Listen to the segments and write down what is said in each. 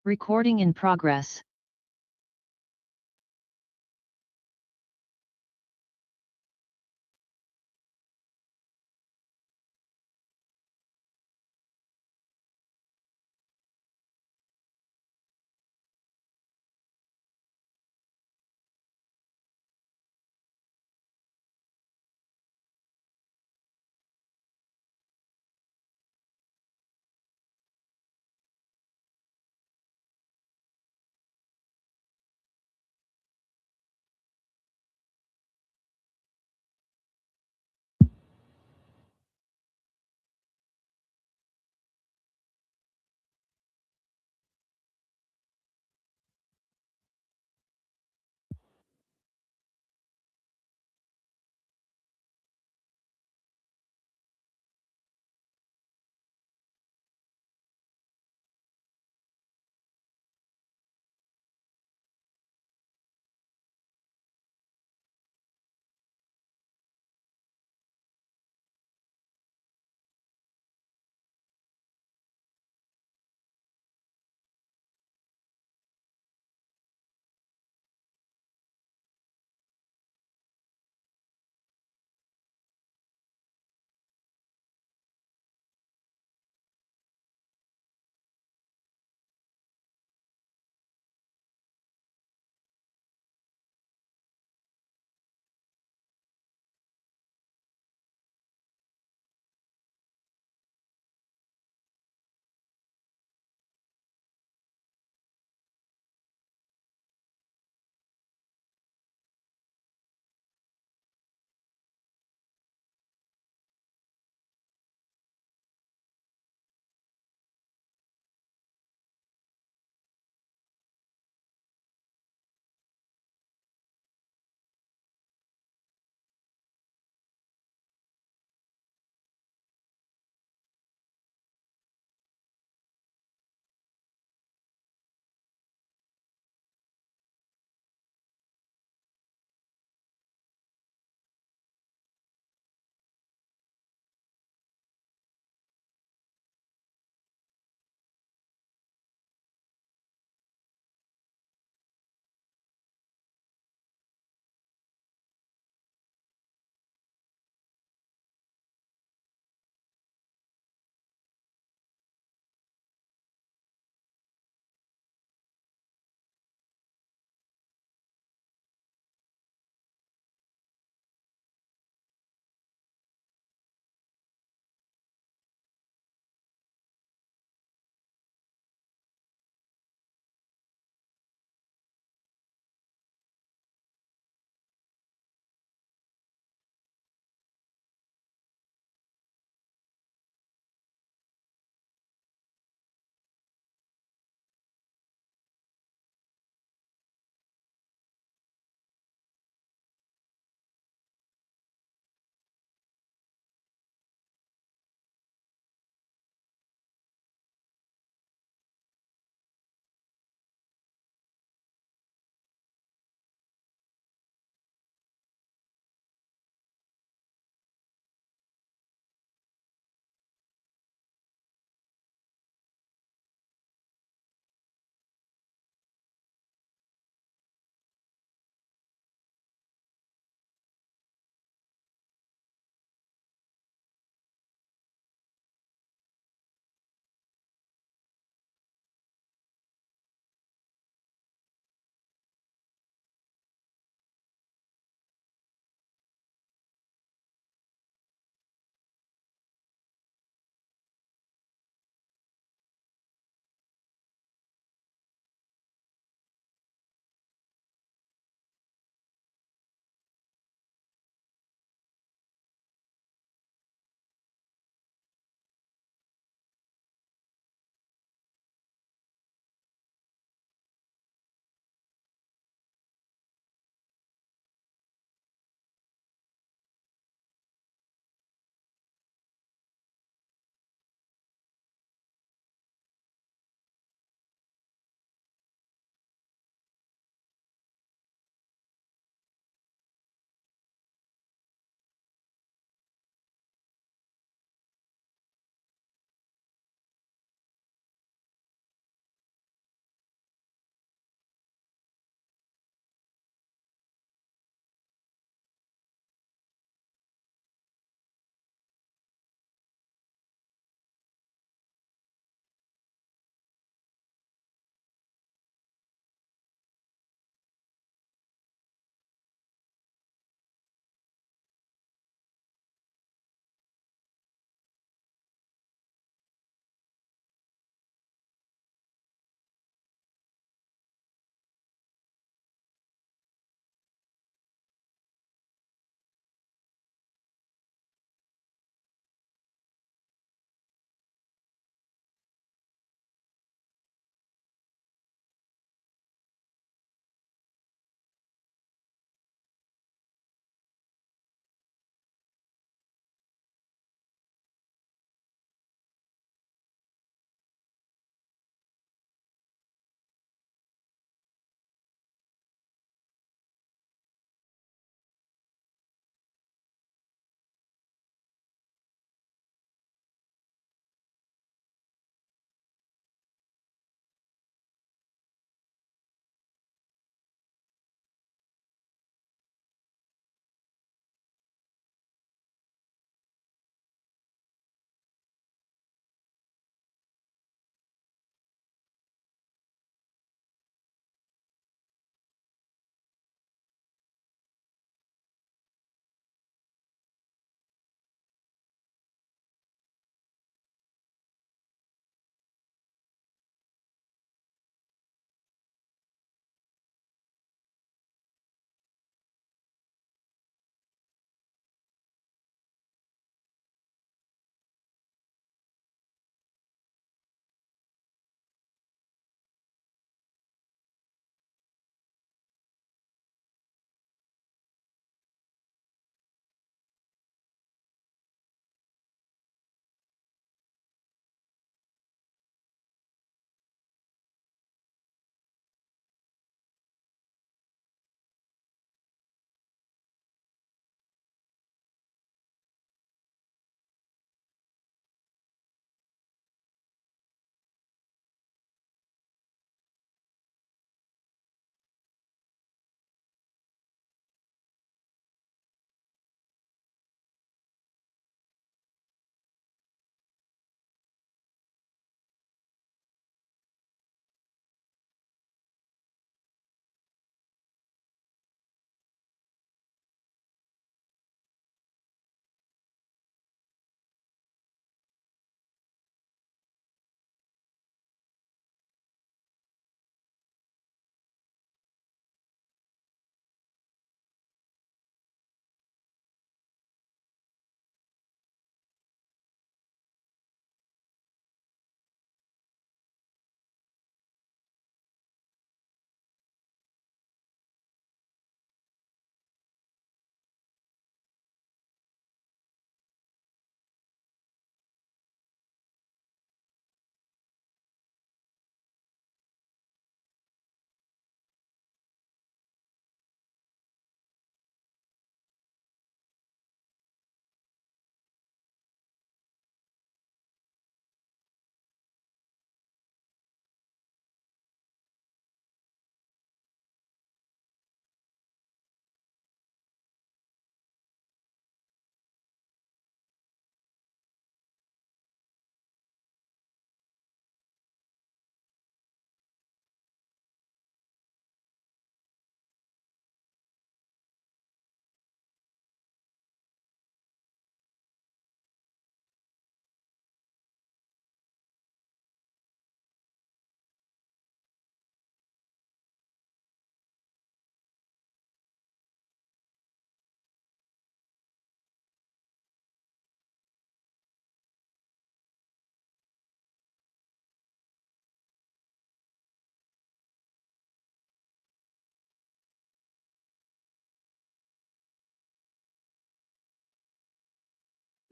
Recording in progress.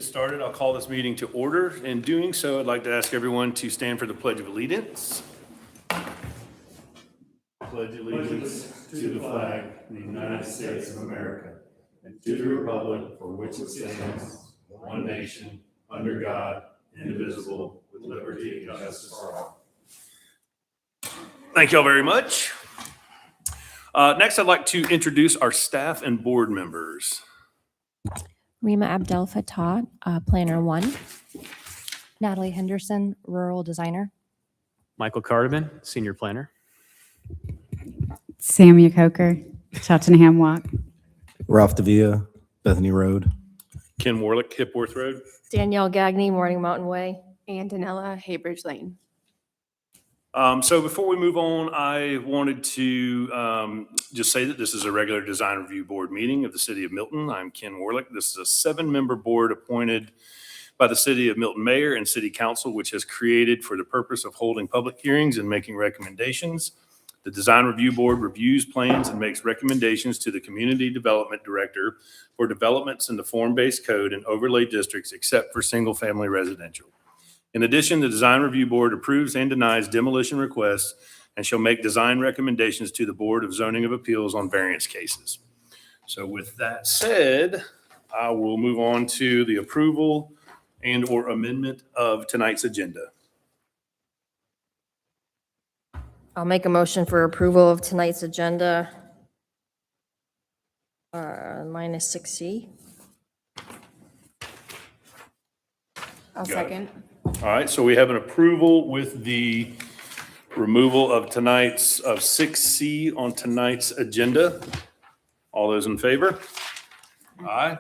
Started. I'll call this meeting to order. In doing so, I'd like to ask everyone to stand for the Pledge of Allegiance. Pledge allegiance to the flag of the United States of America and to the republic for which it stands, one nation, under God, indivisible, with liberty and justice for all. Thank you all very much. Next, I'd like to introduce our staff and board members. Rima Abdel Fattah, Planner 1. Natalie Henderson, Rural Designer. Michael Cardiman, Senior Planner. Samia Coker, Cheltenham Walk. Ralph Davia, Bethany Road. Ken Warlick, Hipworth Road. Danielle Gagney, Morning Mountain Way. And Danella, Haybridge Lane. So before we move on, I wanted to just say that this is a regular design review board meeting of the city of Milton. I'm Ken Warlick. This is a 7-member board appointed by the city of Milton Mayor and City Council, which has created for the purpose of holding public hearings and making recommendations. The design review board reviews plans and makes recommendations to the community development director for developments in the form-based code and overlay districts except for single-family residential. In addition, the Design Review Board approves and denies demolition requests and shall make design recommendations to the Board of Zoning of Appeals on variance cases. So with that said, I will move on to the approval and or amendment of tonight's agenda. I'll make a motion for approval of tonight's agenda. Minus 6C. I'll Got it. second. All right, so we have an approval with the removal of 6C on tonight's agenda. All those in favor? Aye.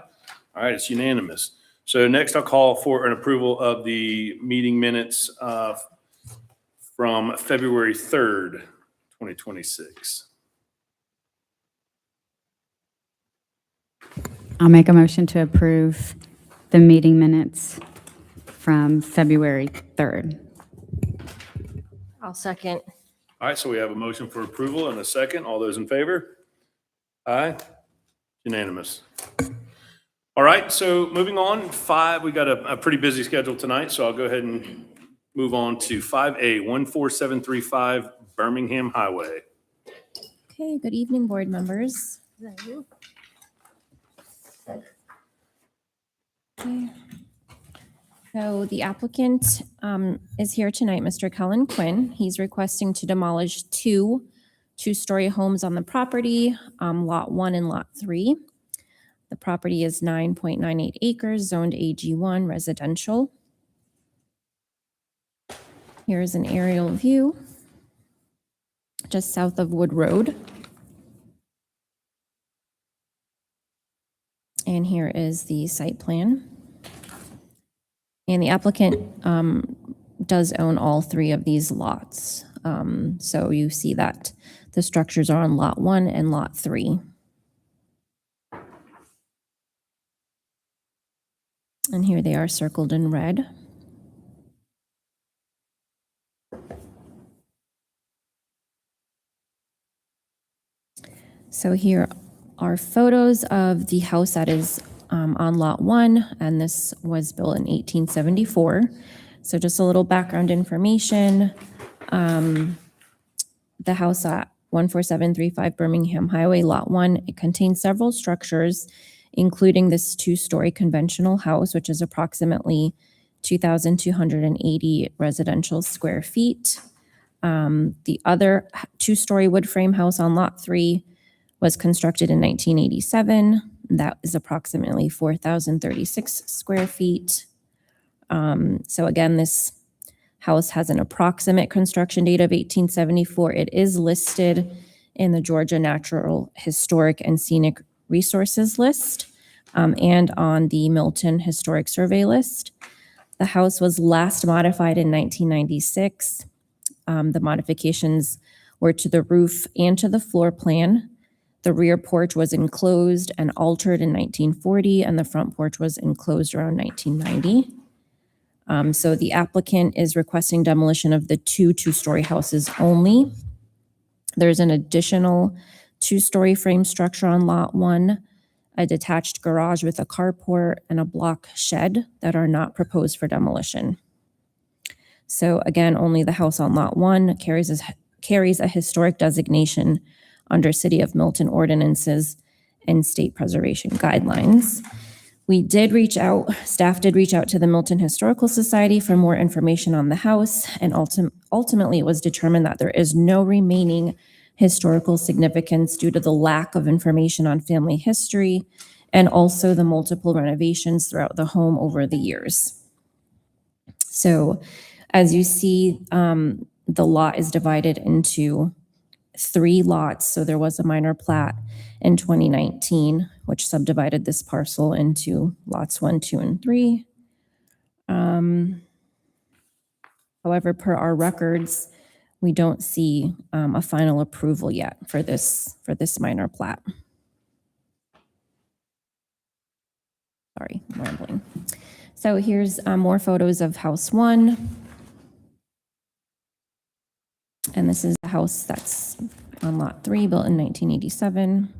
All right, it's unanimous. So next I'll call for an approval of the meeting minutes from February 3rd, 2026. I'll make a motion to approve the meeting minutes from February 3rd. I'll second. All right, so we have a motion for approval and a second. All those in favor? Aye. Unanimous. All right, so moving on, 5, we got a pretty busy schedule tonight, so I'll go ahead and move on to 5A, 14735 Birmingham Highway. Okay, good evening, board members. Okay. So the applicant is here tonight, Mr. Cullen Quinn. He's requesting to demolish two-story homes on the property, Lot 1 and Lot 3. The property is 9.98 acres, zoned AG1 residential. Here is an aerial view just south of Wood Road. And here is the site plan. And the applicant does own all 3 of these lots. So you see that the structures are on Lot 1 and Lot 3. And here they are circled in red. So here are photos of the house that is on Lot 1, and this was built in 1874. So just a little background information. The house at 14735 Birmingham Highway, Lot 1, it contains several structures, including this 2-story conventional house, which is approximately 2,280 residential square feet. The other 2-story wood frame house on Lot 3 was constructed in 1987. That is approximately 4,036 square feet. So again, this house has an approximate construction date of 1874. It is listed in the Georgia Natural Historic and Scenic Resources list and on the Milton Historic Survey list. The house was last modified in 1996. The modifications were to the roof and to the floor plan. The rear porch was enclosed and altered in 1940, and the front porch was enclosed around 1990. So the applicant is requesting demolition of the 2-story houses only. There's an additional 2-story frame structure on Lot 1 a detached garage with a carport, and a block shed that are not proposed for demolition. So again, only the house on Lot 1 carries a historic designation under City of Milton ordinances and state preservation guidelines. Staff did reach out to the Milton Historical Society for more information on the house, and ultimately it was determined that there is no remaining historical significance due to the lack of information on family history and also the multiple renovations throughout the home over the years. So as you see, the lot is divided into 3 lots. So there was a minor plat in 2019, which subdivided this parcel into lots 1, 2, and 3. However, per our records, we don't see a final approval yet for this minor plat. Sorry, I'm rambling. So here's more photos of house 1. And this is the house that's on lot 3, built in 1987.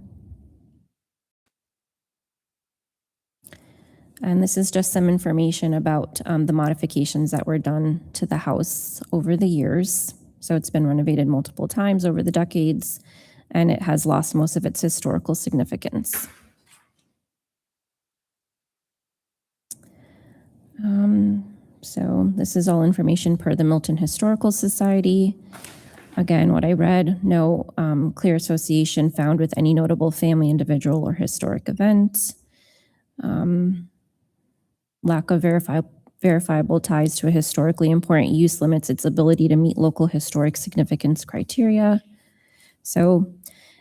And this is just some information about the modifications that were done to the house over the years. So it's been renovated multiple times over the decades, and it has lost most of its historical significance. So this is all information per the Milton Historical Society. Again, what I read, no clear association found with any notable family, individual, or historic event. Lack of verifiable ties to a historically important use limits its ability to meet local historic significance criteria. So,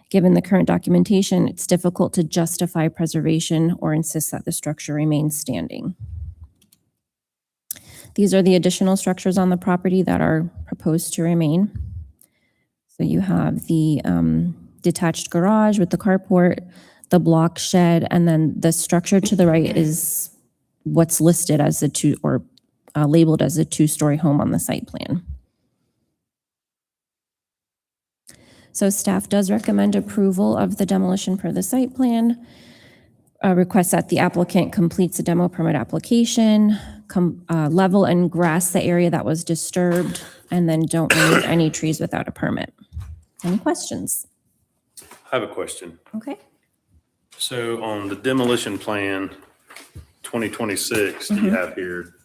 given the current documentation, it's difficult to justify preservation or insist that the structure remains standing. These are the additional structures on the property that are proposed to remain. So you have the detached garage with the carport, the block shed, and then the structure to the right is what's listed as labeled as a 2-story home on the site plan. So staff does recommend approval of the demolition per the site plan. Requests that the applicant completes a demo permit application, level and grass the area that was disturbed, and then don't remove any trees without a permit. Any questions? I have a question. Okay. So on the demolition plan, 2026 that you have here,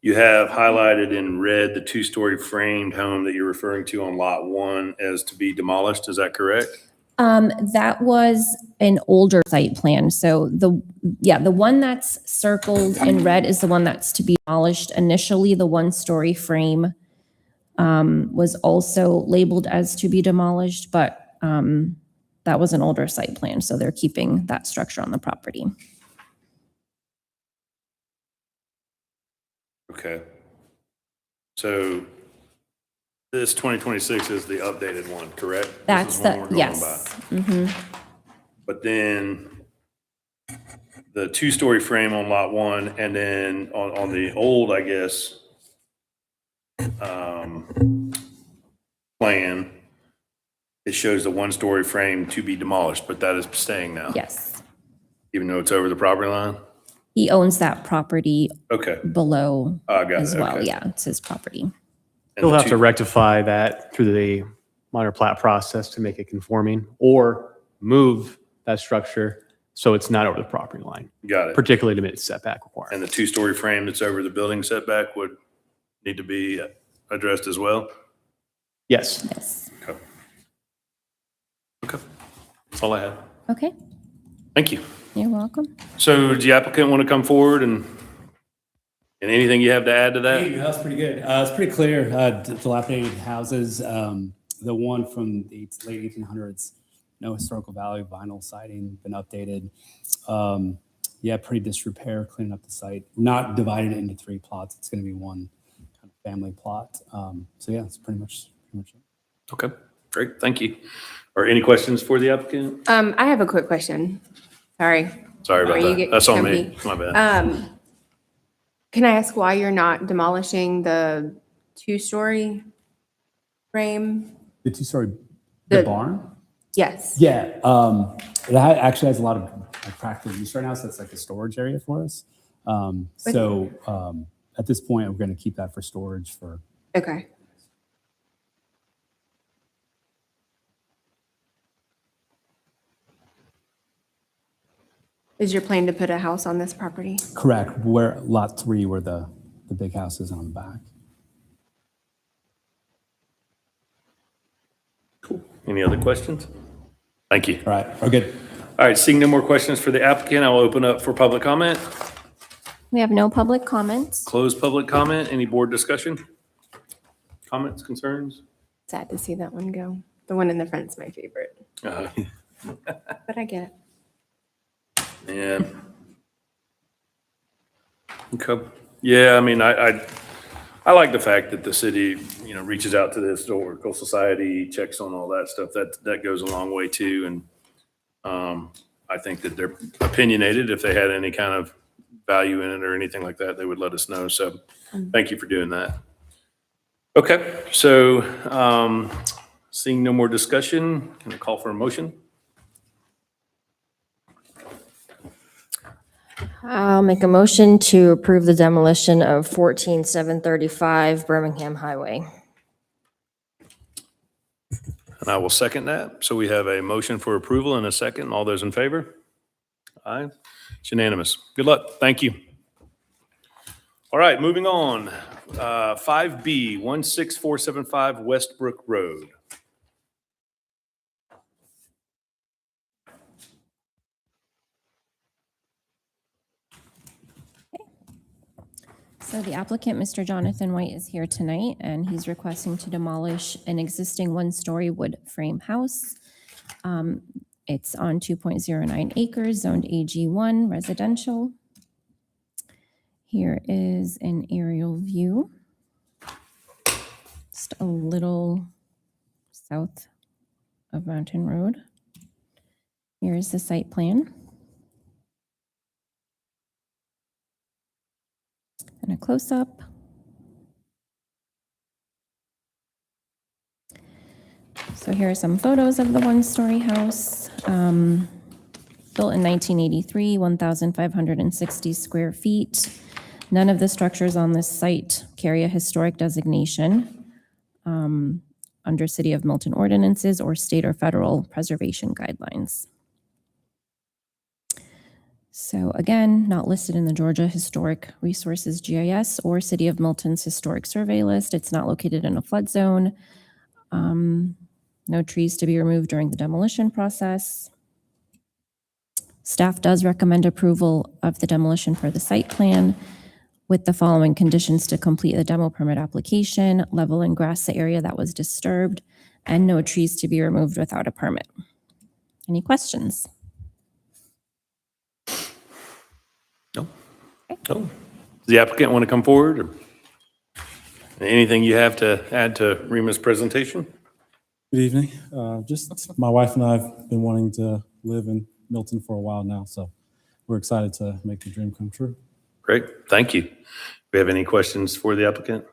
you have highlighted in red the 2-story framed home that you're referring to on lot 1 as to be demolished. Is that correct? That was an older site plan. So the one that's circled in red is the one that's to be demolished. Initially, the 1-story frame was also labeled as to be demolished, but that was an older site plan. So they're keeping that structure on the property. Okay. So this 2026 is the updated one, correct? This That's is one we're going yes. by. But then the 2-story frame on lot 1, and then on the old, I guess, plan, it shows the 1-story frame to be demolished, but that is staying now. Yes. Even though it's over the property line? He owns that property Okay. below I got as it. well. Okay. Yeah, it's his property. And You'll the have to two- rectify that through the minor plat process to make it conforming, or move that structure so it's not over the property line, Got it. particularly to meet setback And requirements. the 2-story frame that's over the building setback would need to be addressed as well? Yes. Yes. Okay. Okay. That's all I had. Okay. Thank you. You're welcome. So does the applicant want to come forward and anything you have to add to that? Hey, that's pretty good. It's pretty clear. Dilapidated houses. The one from the late 1800s, no historical value, vinyl siding, been updated. Yeah, pretty disrepair, cleaning up the site. Not divided into 3 plots. It's going to be one kind of family plot. So yeah, it's pretty much it. Okay, great. Thank you. Are any questions for the applicant? I have a quick question. Sorry. Sorry about Are you that. get That's on me. company? My bad. Can I ask why you're not demolishing the 2-story frame? The 2-story The- barn. Yes. Yeah, it actually has a lot of practical use right now, so it's like a storage area for us. At this point, we're going to keep that for storage for. Okay. Is your plan to put a house on this property? Correct, where lot 3, where the big house is on the back. Any other questions? Thank you. All right, we're good. All right, seeing no more questions for the applicant, I will open up for public comment. We have no public comments. Close public comment. Any board discussion? Comments, concerns? Sad to see that one go. The one in the front's my favorite, Uh, but I get it. Yeah. Okay. Yeah, I mean, I like the fact that the city, reaches out to the Historical Society, checks on all that stuff. That goes a long way too. And I think that they're opinionated. If they had any kind of value in it or anything like that, they would let us know. So thank you for doing that. Okay, so seeing no more discussion, can I call for a motion? I'll make a motion to approve the demolition of 14735 Birmingham Highway. And I will second that. So we have a motion for approval and a second. All those in favor? Aye. It's unanimous. Good luck. Thank you. All right, moving on. 5B, 16475 Westbrook Road. So the applicant, Mr. Jonathan White, is here tonight, and he's requesting to demolish an existing one-story wood frame house. It's on 2.09 acres, zoned AG1 residential. Here is an aerial view. Just a little south of Mountain Road. Here is the site plan. And a close-up. So here are some photos of the one-story house. Built in 1983, 1,560 square feet. None of the structures on this site carry a historic designation under City of Milton ordinances or state or federal preservation guidelines. So again, not listed in the Georgia Historic Resources GIS or City of Milton's Historic Survey list. It's not located in a flood zone. No trees to be removed during the demolition process. Staff does recommend approval of the demolition for the site plan with the following conditions to complete the demo permit application: level and grass the area that was disturbed, and no trees to be removed without a permit. Any questions? No? No? Does the applicant want to come forward? Or anything you have to add to Rima's presentation? Good evening. Just my wife and I have been wanting to live in Milton for a while now, so we're excited to make the dream come true. Great, thank you. Do we have any questions for the applicant?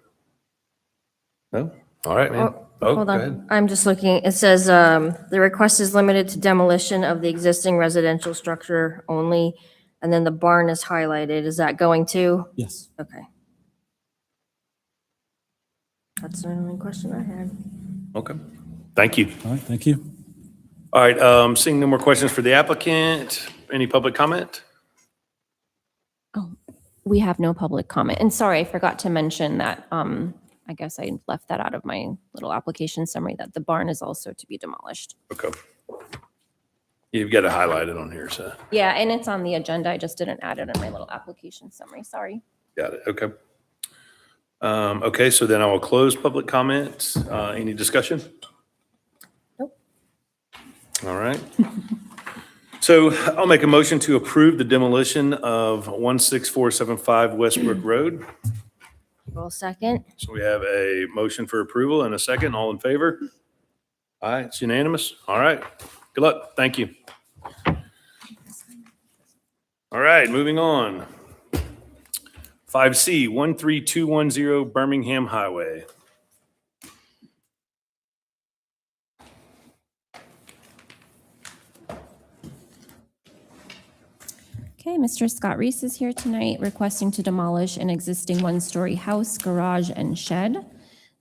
No? All right, man. Oh, Hold go on. ahead. I'm just looking. It says the request is limited to demolition of the existing residential structure only, and then the barn is highlighted. Is that going to? Yes. Okay. That's the only question I had. Okay, thank you. All right, thank you. All right, seeing no more questions for the applicant, any public comment? Oh, we have no public comment. And sorry, I forgot to mention that, I guess I left that out of my little application summary, that the barn is also to be demolished. Okay. You've got to highlight it on here, so, Yeah, and it's on the agenda. I just didn't add it in my little application summary. Sorry. got it, okay. Okay, so then I will close public comments. Any discussion? Nope. All right. So I'll make a motion to approve the demolition of 16475 Westbrook Road. Well, second. So we have a motion for approval and a second. All in favor? Aye, it's unanimous. All right. Good luck. Thank you. All right, moving on. 5C, 13210 Birmingham Highway. Okay, Mr. Scott Reese is here tonight requesting to demolish an existing one-story house, garage, and shed,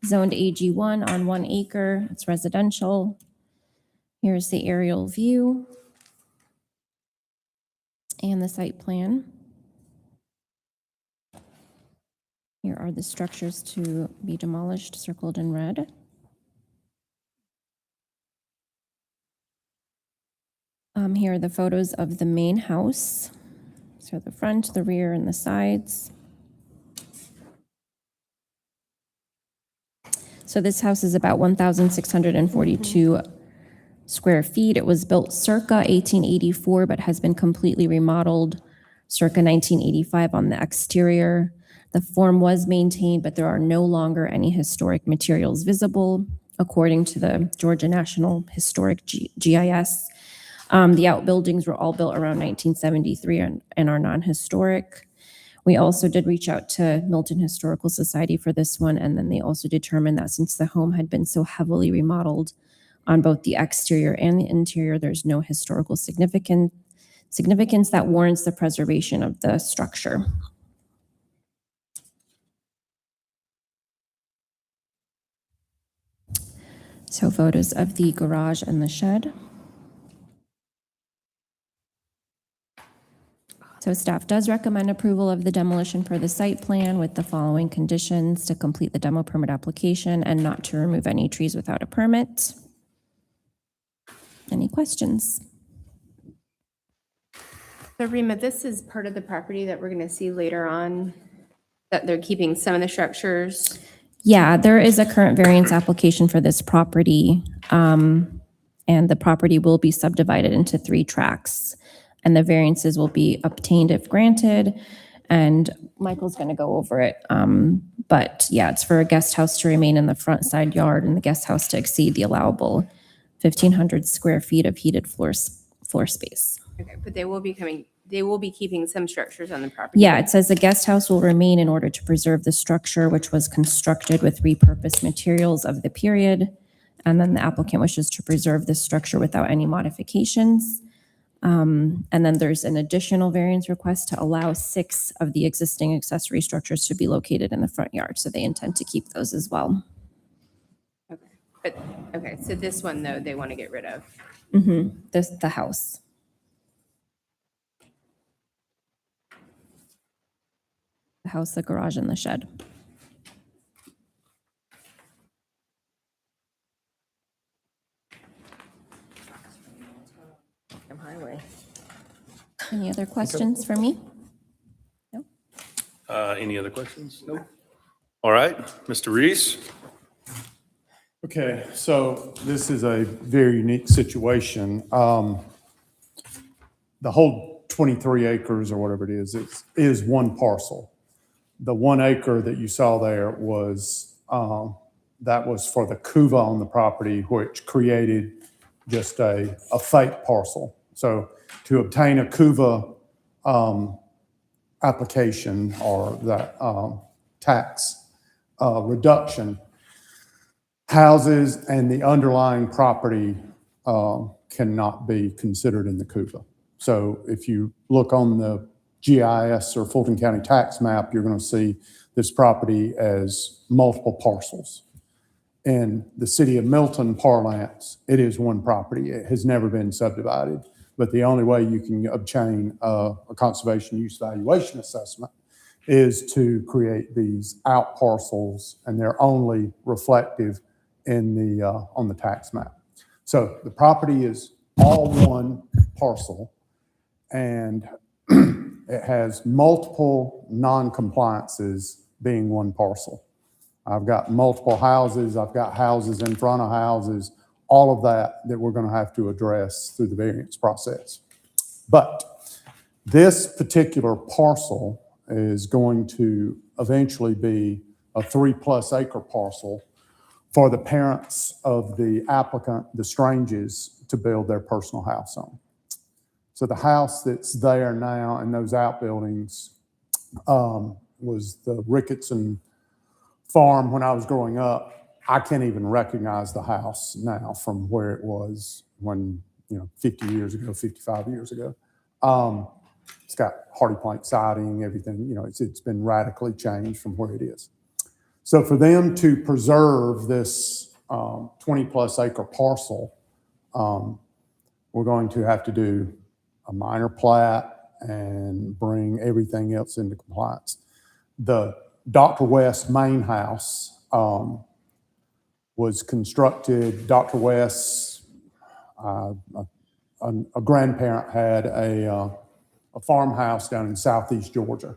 zoned AG1 on 1 acre. It's residential. Here's the aerial view and the site plan. Here are the structures to be demolished, circled in red. Here are the photos of the main house. So the front, the rear, and the sides. So this house is about 1,642 square feet. It was built circa 1884, but has been completely remodeled circa 1985 on the exterior. The form was maintained, but there are no longer any historic materials visible, according to the Georgia National Historic GIS. The outbuildings were all built around 1973 and are non-historic. We also did reach out to Milton Historical Society for this one, and then they also determined that since the home had been so heavily remodeled on both the exterior and the interior, there's no historical significance that warrants the preservation of the structure. So photos of the garage and the shed. So staff does recommend approval of the demolition per the site plan with the following conditions: to complete the demo permit application and not to remove any trees without a permit. Any questions? So Rima, this is part of the property that we're going to see later on, that they're keeping some of the structures. Yeah, there is a current variance application for this property, and the property will be subdivided into 3 tracts, and the variances will be obtained if granted, and Michael's going to go over it. But yeah, it's for a guest house to remain in the front side yard and the guest house to exceed the allowable 1,500 square feet of heated floor space. Okay, but they will be keeping some structures on the property. Yeah, it says the guest house will remain in order to preserve the structure, which was constructed with repurposed materials of the period. And then the applicant wishes to preserve this structure without any modifications. And then there's an additional variance request to allow 6 of the existing accessory structures to be located in the front yard. So they intend to keep those as well. Okay, so this one though, they want to get rid of. The house. The house, the garage, and the shed. Highway. Any other questions for me? No? Any other questions? Nope. All right, Mr. Reese? Okay, so this is a very unique situation. The whole 23 acres or whatever it is one parcel. The 1 acre that you saw there was, that was for the CUVA on the property, which created just a fake parcel. So to obtain a CUVA application or that tax reduction, houses and the underlying property cannot be considered in the CUVA. So if you look on the GIS or Fulton County tax map, you're going to see this property as multiple parcels. In the city of Milton parlance, it is one property. It has never been subdivided, but the only way you can obtain a conservation use valuation assessment is to create these out parcels, and they're only reflective in the on the tax map. So the property is all one parcel, and it has multiple non-compliances being one parcel. I've got multiple houses, I've got houses in front of houses, all of that we're going to have to address through the variance process. But this particular parcel is going to eventually be a 3+ acre parcel for the parents of the applicant, the Stranges, to build their personal house on. So the house that's there now and those outbuildings was the Ricketson farm when I was growing up. I can't even recognize the house now from where it was when, 50 years ago, 55 years ago. It's got hardy plank siding, everything, you know, it's been radically changed from where it is. So for them to preserve this 20-plus acre parcel, we're going to have to do a minor plat and bring everything else into compliance. The Dr. West main house was constructed. Dr. West's a grandparent had a farmhouse down in southeast Georgia,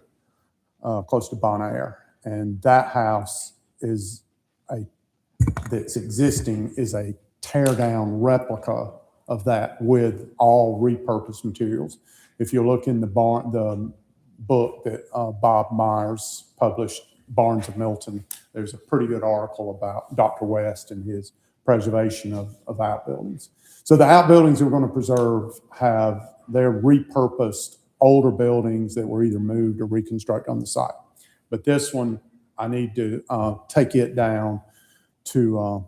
close to Bonaire, and that house that's existing is a tear-down replica of that with all repurposed materials. If you look in the book that Bob Myers published, Barnes of Milton, there's a pretty good article about Dr. West and his preservation of outbuildings. So the outbuildings we're going to preserve they're repurposed older buildings that were either moved or reconstructed on the site. But this one, I need to take it down to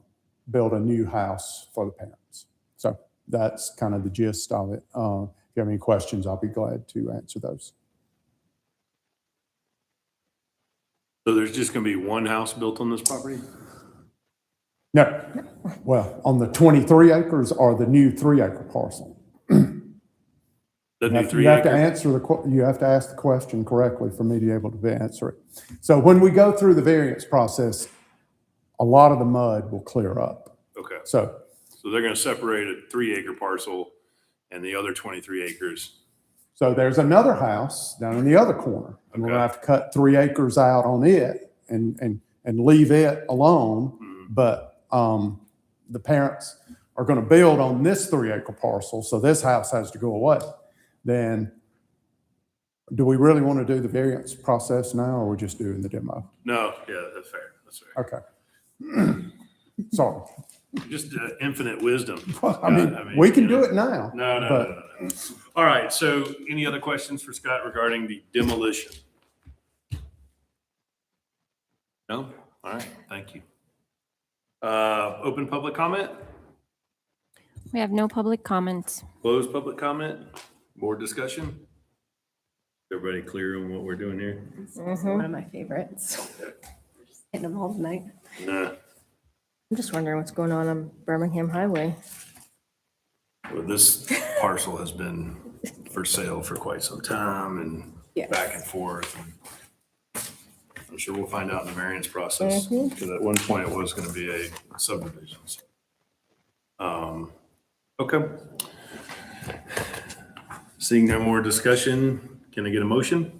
build a new house for the parents. So that's kind of the gist of it. If you have any questions, I'll be glad to answer those. So there's just going to be one house built on this property? No, well, on the 23 acres or the new 3-acre parcel. The new You 3 have to acre? you have to ask the question correctly for me to be able to answer it. So when we go through the variance process, a lot of the mud will clear up. Okay. So So they're going to separate a 3-acre parcel and the other 23 acres. there's another house down in the other corner, and we're Okay. gonna have to cut 3 acres out on it and leave it alone. Mhm. But the parents are gonna build on this 3-acre parcel, so this house has to go away. Then, do we really want to do the variance process now, or are we just doing the demo? No, yeah, that's fair. That's fair. Okay. Sorry. Just infinite wisdom. I mean, we can do it now. No, no, but- no, no, no. All right, so any other questions for Scott regarding the demolition? No? All right, thank you. Open public comment? We have no public comments. Closed public comment? Board discussion? Everybody clear on what we're doing here? One of my favorites. Hitting them all tonight. Nah. I'm just wondering what's going on Birmingham Highway. Well, this parcel has been for sale for quite some time and Yes. back and forth. I'm sure we'll find out in the variance process, because at one point it was going to be a subdivision. Okay. Seeing no more discussion, can I get a motion?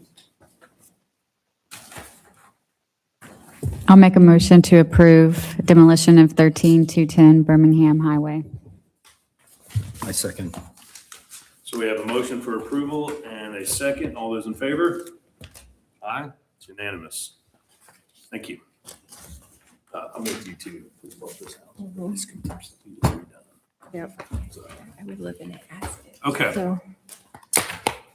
I'll make a motion to approve demolition of 13210 Birmingham Highway. I second. So we have a motion for approval and a second. All those in favor? Aye, it's unanimous. Thank you. I'll make you two. This continues to be done. Yep. I would live in it as is. Okay. So,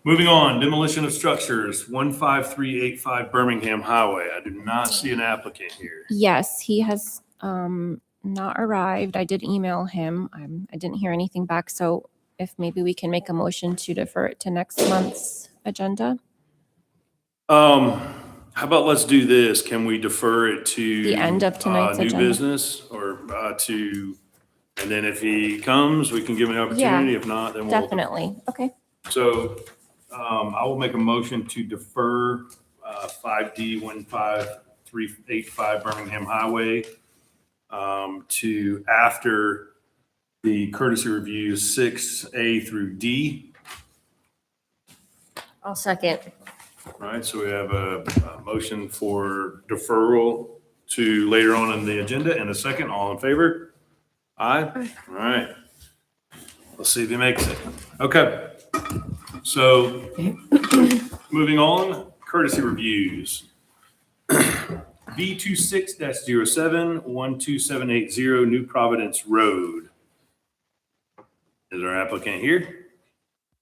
Moving on, demolition of structures, 15385 Birmingham Highway. I do not see an applicant here. Yes, he has not arrived. I did email him. I didn't hear anything back. So if maybe we can make a motion to defer it to next month's agenda. How about let's do this? Can we defer it to The end of tonight's new agenda. business or and then if he comes, we can give him an opportunity. If not, then we'll. Definitely. Okay. So I will make a motion to defer 5D 15385 Birmingham Highway to after the courtesy reviews 6A through D. I'll second. All right, so we have a motion for deferral to later on in the agenda and a second. All in favor? Aye. All right. Let's see if he makes it. Okay. So moving on, courtesy reviews. B26-07 12780 New Providence Road. Is our applicant here?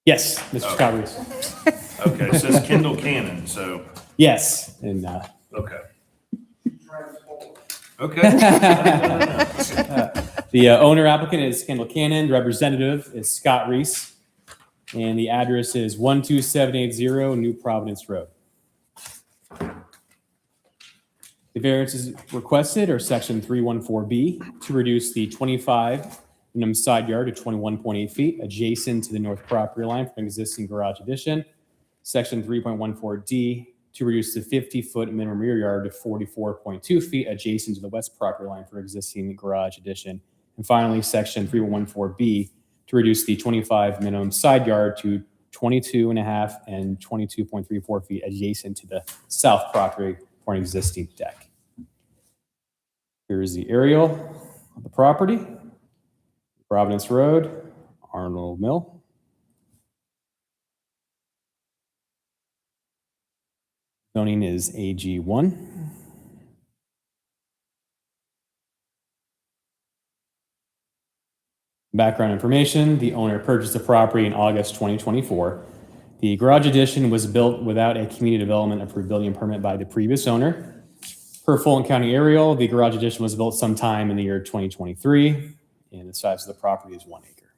Yes, Mr. Scott Reese. Okay, it says Kendall Cannon, so, Yes, and okay. Okay. the owner applicant is Kendall Cannon. Representative is Scott Reese. And the address is 12780 New Providence Road. The variances requested are section 314B to reduce the 25 minimum side yard to 21.8 feet adjacent to the north property line from existing garage addition. Section 3.14D to reduce the 50-foot minimum rear yard to 44.2 feet adjacent to the west property line for existing garage addition. And finally, section 3.14B to reduce the 25 minimum side yard to 22.5 and 22.34 feet adjacent to the south property for an existing deck. Here is the aerial of the property. Providence Road, Arnold Mill. Zoning is AG1. Background information, the owner purchased the property in August 2024. The garage addition was built without a community development approved building permit by the previous owner. Per Fulton County aerial, the garage addition was built sometime in the year 2023, and the size of the property is 1 acre.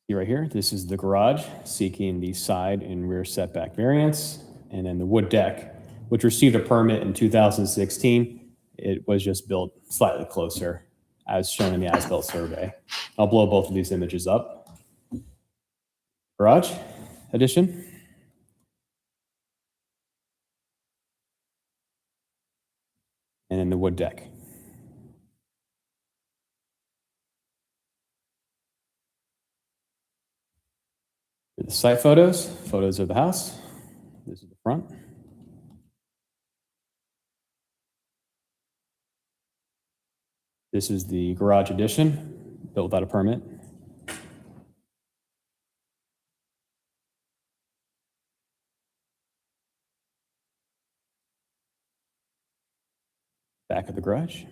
See right here, this is the garage seeking the side and rear setback variance, and then the wood deck, which received a permit in 2016. It was just built slightly closer, as shown in the as-built survey. I'll blow both of these images up. Garage addition. And then the wood deck. Here are the site photos, photos of the house. This is the front. This is the garage addition, built without a permit. Back of the garage.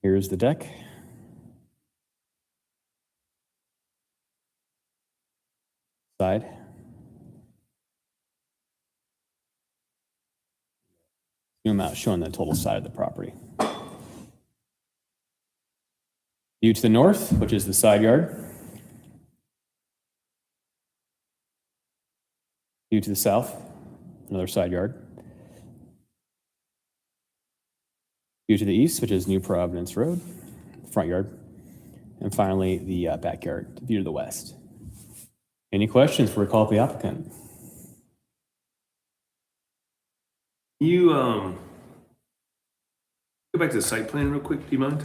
Here's the deck. Side. Zoom out, showing the total side of the property. View to the north, which is the side yard. View to the south, another side yard. View to the east, which is New Providence Road, front yard. And finally, the backyard, view to the west. Any questions before we call up the applicant? You go back to the site plan real quick, do you mind?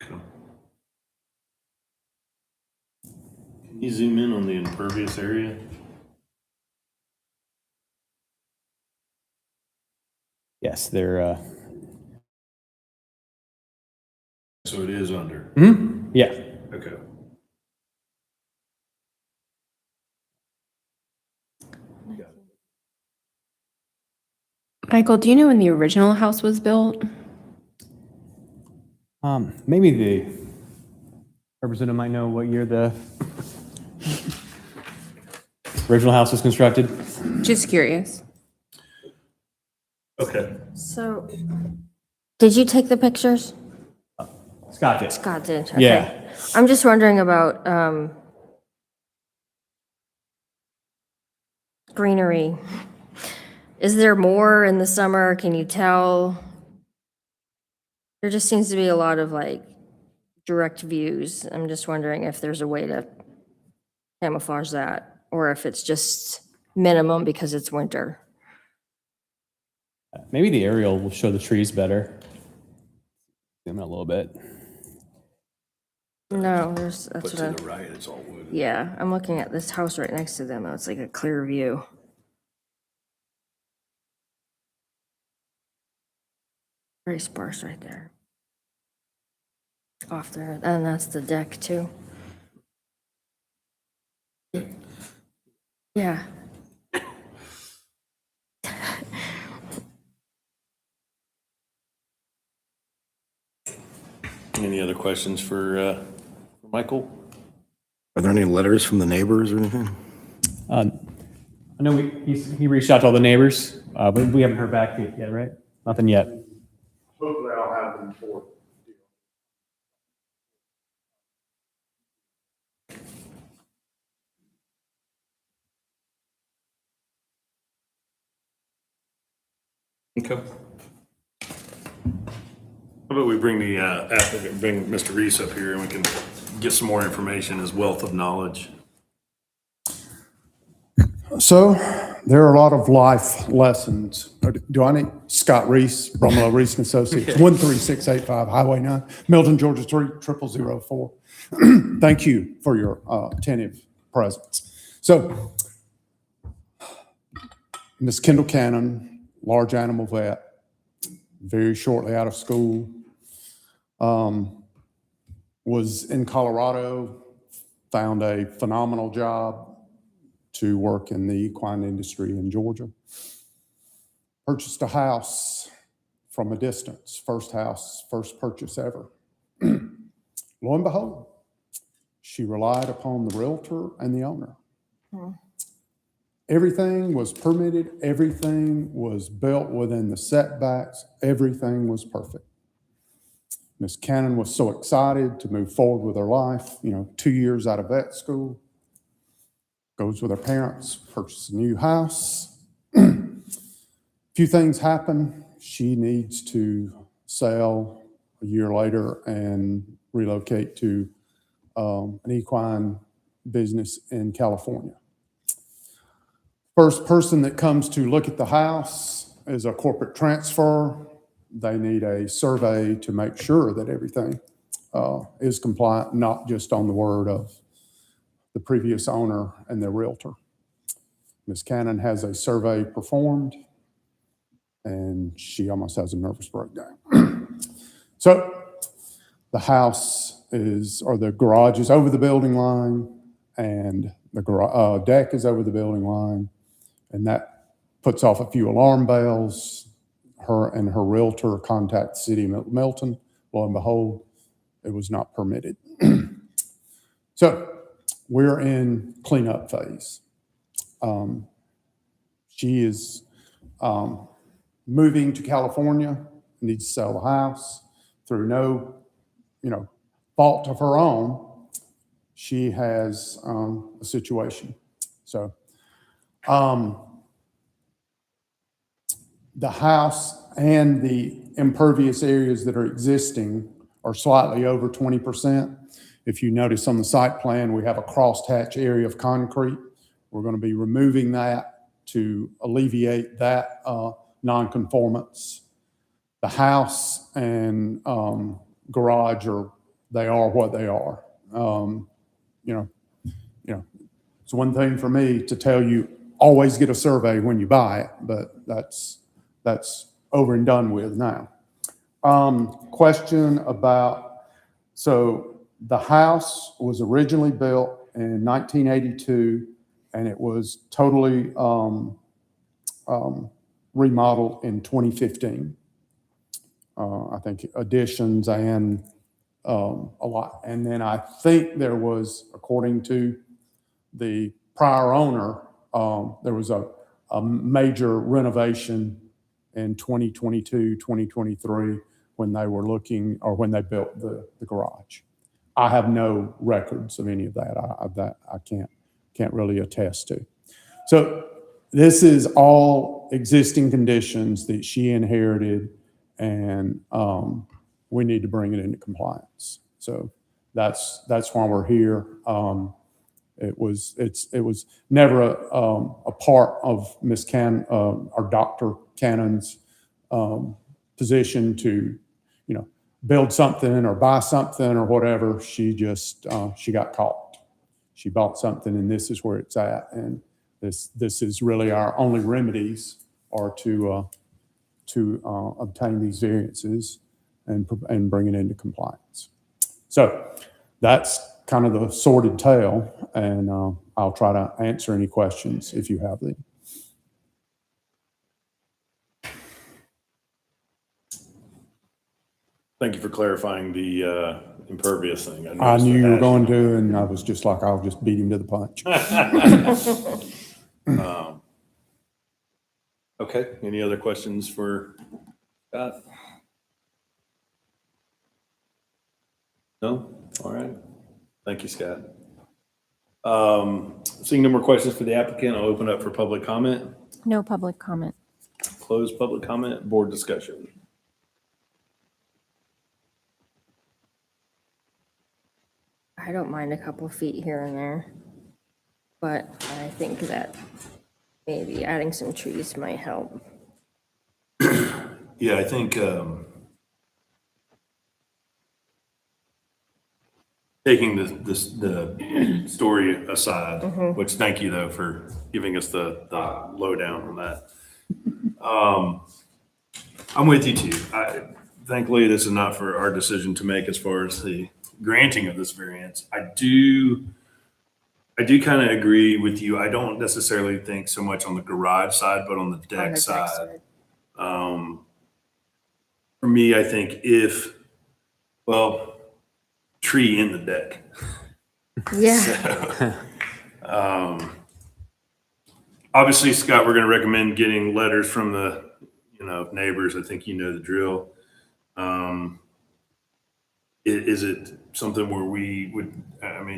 Okay. Can you zoom in on the impervious area? Yes, they're, So it is under. yeah. Okay. Michael, do you know when the original house was built? Maybe the representative might know what year the original house was constructed. Just curious. Okay. So, did you take the pictures? Scott did. Scott did, okay. Yeah. I'm just wondering about greenery. Is there more in the summer? Can you tell? There just seems to be a lot of like direct views. I'm just wondering if there's a way to camouflage that, or if it's just minimum because it's winter. Maybe the aerial will show the trees better. Zoom in a little bit. No, But that's to what the right, it's all wood. yeah, I'm looking at this house right next to them. And it's like a clear view. Very sparse right there. Off there, and that's the deck too. Yeah. Any other questions for Michael? Are there any letters from the neighbors or anything? I know he reached out to all the neighbors, but we haven't heard back yet, right? Nothing yet. Hopefully I'll have them for. Okay. How about we bring the applicant, bring Mr. Reese up here and we can get some more information, his wealth of knowledge. So there are a lot of life lessons. Do I need Scott Reese, Brumlow Reese and Associates, 13685 Highway 9, Milton, Georgia 30004. Thank you for your attentive presence. So Ms. Kendall Cannon, large animal vet, very shortly out of school, was in Colorado, found a phenomenal job to work in the equine industry in Georgia. Purchased a house from a distance, first house, first purchase ever. Lo and behold, she relied upon the realtor and the owner. Everything was permitted, everything was built within the setbacks, everything was perfect. Miss Cannon was so excited to move forward with her life, 2 years out of vet school, goes with her parents, purchases a new house. Few things happen. She needs to sell a year later and relocate to an equine business in California. First person that comes to look at the house is a corporate transfer. They need a survey to make sure that everything is compliant, not just on the word of the previous owner and their realtor. Ms. Cannon has a survey performed, and she almost has a nervous breakdown. So the house the garage is over the building line, and the deck is over the building line, and that puts off a few alarm bells. Her and her realtor contact the city of Milton. Lo and behold, it was not permitted. So we're in cleanup phase. She is moving to California, needs to sell the house through no, fault of her own. She has a situation. So the house and the impervious areas that are existing are slightly over 20%. If you notice on the site plan, we have a crosshatch area of concrete. We're going to be removing that to alleviate that nonconformance. The house and garage are what they are. It's one thing for me to tell you, always get a survey when you buy it, but that's over and done with now. Question about, so the house was originally built in 1982, and it was totally remodeled in 2015. I think additions and a lot. And then I think there was, according to the prior owner, there was a major renovation in 2022, 2023, when they were looking, or when they built the garage. I have no records of any of that. I can't really attest to. So this is all existing conditions that she inherited, and we need to bring it into compliance. So that's why we're here. It was never a part of Ms. Cannon or Dr. Cannon's position to, build something or buy something or whatever. She just she got caught. She bought something, and this is where it's at. And this is really our only remedies are to obtain these variances and bring it into compliance. So that's kind of the sordid tale, and I'll try to answer any questions if you have them. Thank you for clarifying the impervious thing. I noticed knew the you were hash. going to, and I was just like, I'll just beat him to the punch. Okay, any other questions for Scott? No? All right. Thank you, Scott. Seeing no more questions for the applicant, I'll open up for public comment. No public comment. Close public comment, board discussion. I don't mind a couple feet here and there, but I think that maybe adding some trees might help. Yeah, I think taking the story aside, which thank you though for giving us the lowdown on that. I'm with you too. Thankfully, this is not for our decision to make as far as the granting of this variance. I do kind of agree with you. I don't necessarily think so much on the garage side, but on the deck side. For me, I think tree in the deck. Yeah. So, obviously, Scott, we're going to recommend getting letters from the, neighbors. I think you know the drill. Is it something where we would,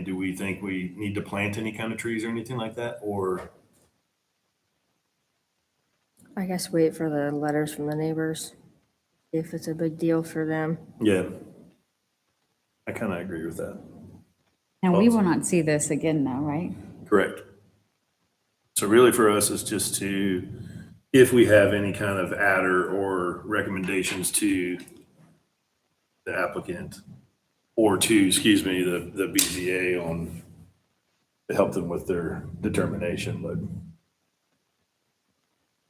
do we think we need to plant any kind of trees or anything like that? Or? I guess wait for the letters from the neighbors, if it's a big deal for them. Yeah. I kind of agree with that. Now, we will not see this again though, right? Correct. So really for us, it's just to, if we have any kind of adder or recommendations to the applicant or to, the BZA on, to help them with their determination. But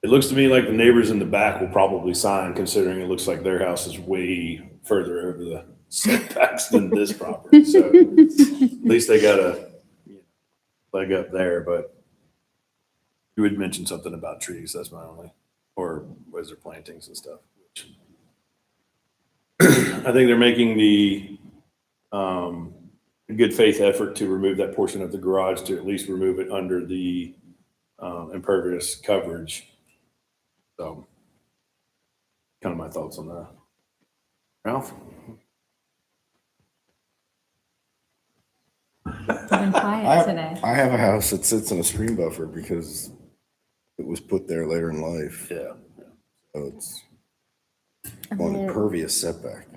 it looks to me like the neighbors in the back will probably sign, considering it looks like their house is way further over the setbacks than this property. So at least they got a leg up there, but you would mention something about trees. That's my only, or was there plantings and stuff, which I think they're making the good faith effort to remove that portion of the garage, to at least remove it under the impervious coverage. So kind of my thoughts on that. Ralph? Been quiet today. I have a house that sits in a stream buffer because it was put there later in life. Yeah. So it's I on mean, impervious setback.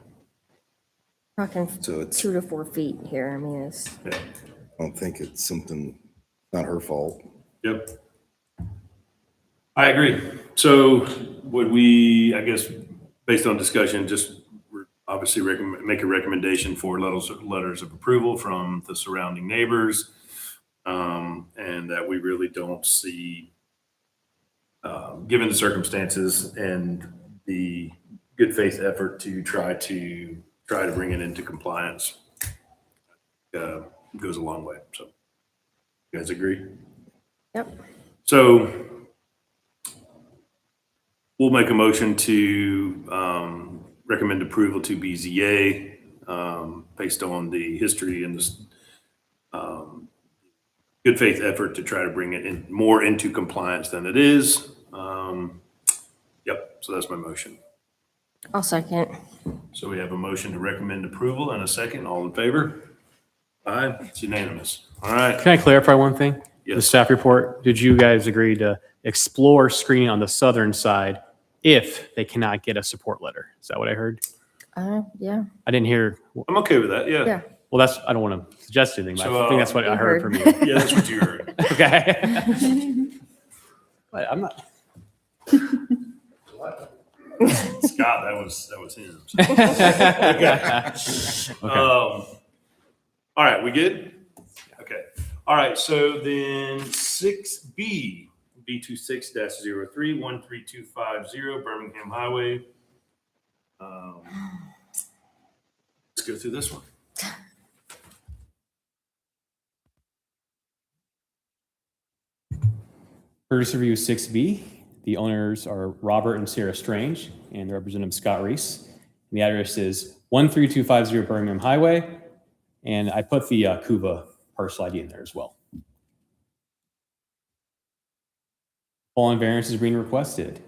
talking So it's, 2 to 4 feet here. I mean, it's, Yeah. I don't think it's something, not her fault. Yep. I agree. So would we, I guess, based on discussion, just obviously make a recommendation for letters of approval from the surrounding neighbors, and that we really don't see, given the circumstances and the good faith effort to try to bring it into compliance, goes a long way. So you guys agree? yep. So we'll make a motion to recommend approval to BZA based on the history and this good faith effort to try to bring it in more into compliance than it is. Yep. So that's my motion. I'll second. So we have a motion to recommend approval and a second. All in favor? Aye. It's unanimous. All right. Can I clarify one thing? The Yes. staff report, did you guys agree to explore screening on the southern side if they cannot get a support letter? Is that what I heard? Yeah. I didn't hear. I'm okay with that. Yeah. Yeah. Well, I don't want to suggest anything, but So, I think that's what I you heard heard. from you. Yeah, that's what you heard. Okay. But I'm not. Scott, that was him. Okay. All right, we good? Okay. All right, so then 6B, B26-03-13250 Birmingham Highway. Let's go through this one. Courtesy Review 6B, the owners are Robert and Sarah Strange, and the representative Scott Reese. And the address is 13250 Birmingham Highway, and I put the Cuba parcel ID in there as well. Following variance is being requested.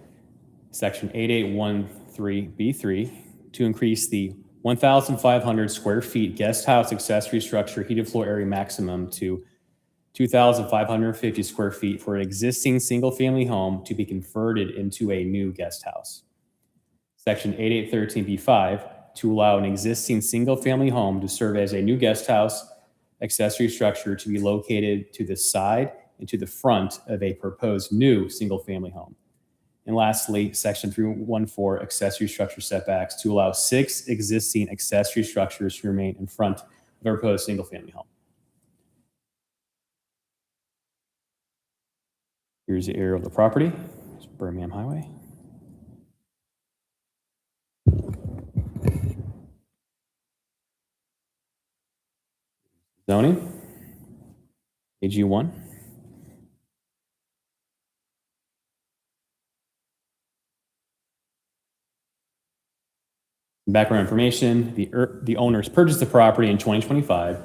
Section 8813B3 to increase the 1,500 square feet guest house accessory structure heated floor area maximum to 2,550 square feet for an existing single-family home to be converted into a new guest house. Section 8813B5 to allow an existing single-family home to serve as a new guest house accessory structure to be located to the side and to the front of a proposed new single-family home. And lastly, section 314, accessory structure setbacks to allow 6 existing accessory structures to remain in front of a proposed single-family home. Here's the area of the property. It's Birmingham Highway. Zoning, AG1. Background information, the owners purchased the property in 2025.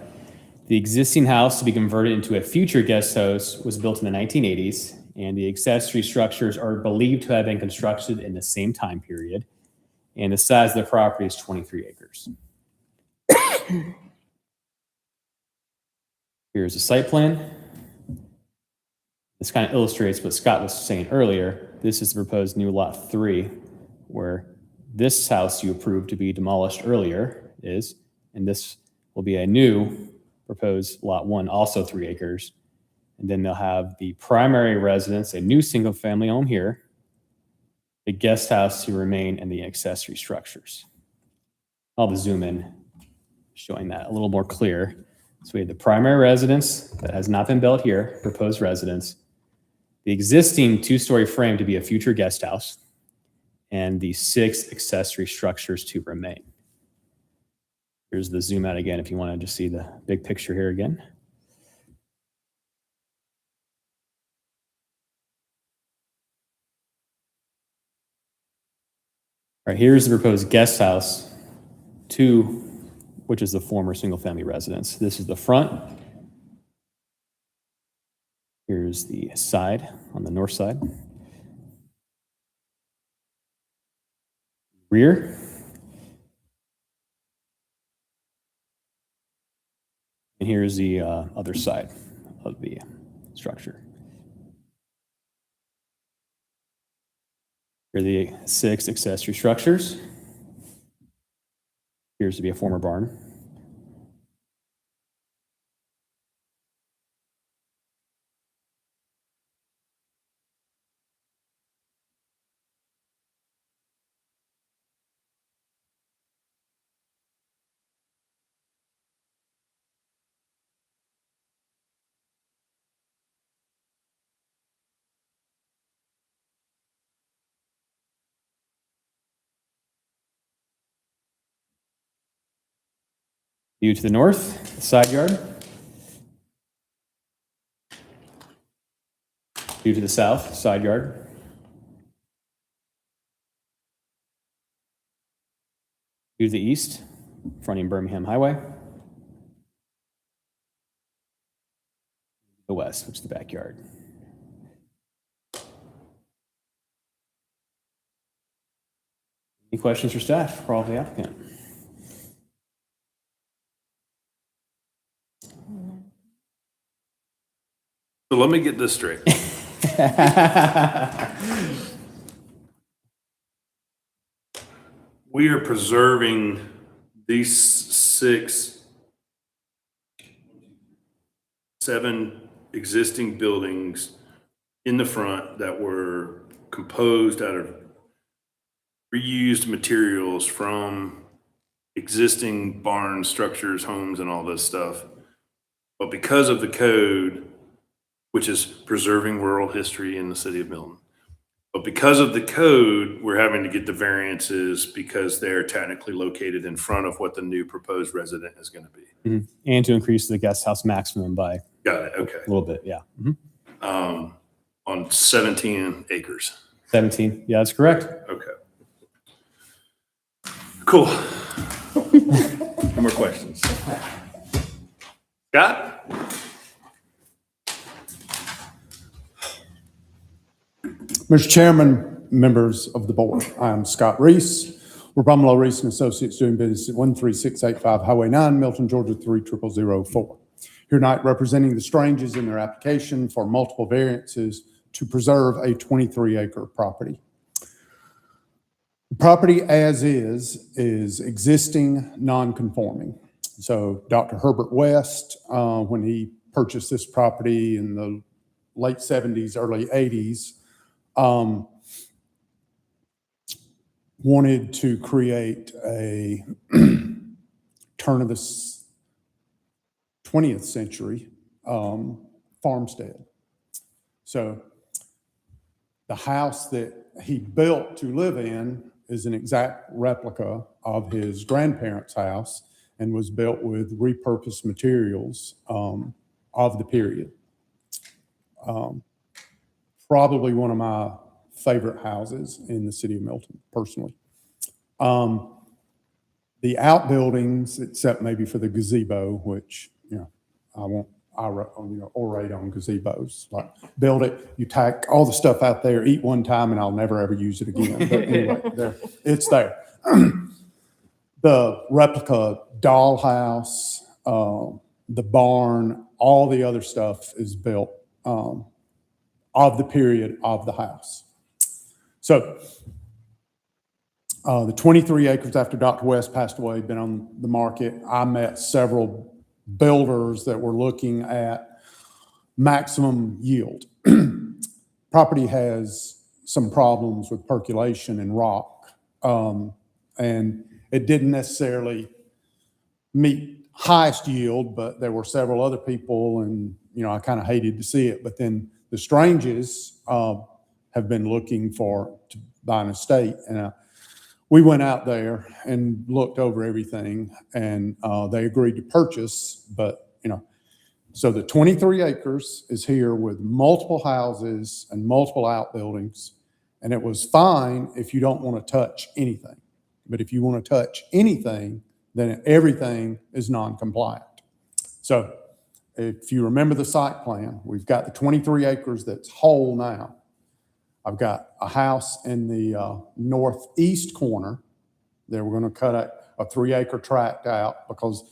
The existing house to be converted into a future guest house was built in the 1980s, and the accessory structures are believed to have been constructed in the same time period. And the size of the property is 23 acres. Here's a site plan. This kind of illustrates what Scott was saying earlier. This is the proposed new lot 3, where this house you approved to be demolished earlier is, and this will be a new proposed lot 1, also 3 acres. And then they'll have the primary residence, a new single family home here, the guest house to remain, and the accessory structures. I'll zoom in, showing that a little more clear. So we have the primary residence that has not been built here, proposed residence, the existing 2-story frame to be a future guest house, and the 6 accessory structures to remain. Here's the zoom out again if you wanted to see the big picture here again. All right, here's the proposed guest house 2, which is the former single-family residence. This is the front. Here's the side on the north side. Rear. And here's the other side of the structure. Here are the 6 accessory structures. Appears to be a former barn. View to the north, the side yard. View to the south, side yard. View to the east, fronting Birmingham Highway. The west, which is the backyard. Any questions for staff for all the applicant? So let me get this straight. We are preserving these 7 existing buildings in the front that were composed out of reused materials from existing barn structures, homes, and all this stuff. But because of the code, which is preserving rural history in the city of Milton. But because of the code, we're having to get the variances because they're technically located in front of what the new proposed resident is going to be. Mm-hmm. And to increase the guest house maximum by Got it. Okay. a little bit, yeah. Mm-hmm. On 17 acres. 17, yeah, that's correct. Okay. Cool. No more questions. Scott? Mr. Chairman, members of the board, I'm Scott Reese. We're Bumelo Reese and Associates doing business at 13685 Highway 9, Milton, Georgia 30004. Here tonight representing the Stranges in their application for multiple variances to preserve a 23-acre property. The property as is existing non-conforming. So Dr. Herbert West, when he purchased this property in the late 70s, early 80s, wanted to create a turn of the 20th century farmstead. So the house that he built to live in is an exact replica of his grandparents' house and was built with repurposed materials of the period. Probably one of my favorite houses in the city of Milton, personally. The outbuildings, except maybe for the gazebo, which, I won't, orate on gazebos. Like, build it, you tack all the stuff out there, eat one time, and I'll never ever use it again. But anyway, it's there. The replica dollhouse, the barn, all the other stuff is built of the period of the house. So the 23 acres after Dr. West passed away had been on the market. I met several builders that were looking at maximum yield. Property has some problems with percolation and rock, and it didn't necessarily meet highest yield, but there were several other people, and I kind of hated to see it. But then the Stranges have been looking to buy an estate, and we went out there and looked over everything, and they agreed to purchase. But so the 23 acres is here with multiple houses and multiple outbuildings, and it was fine if you don't want to touch anything. But if you want to touch anything, then everything is non-compliant. So if you remember the site plan, we've got the 23 acres that's whole now. I've got a house in the northeast corner that we're going to cut a 3-acre tract out, because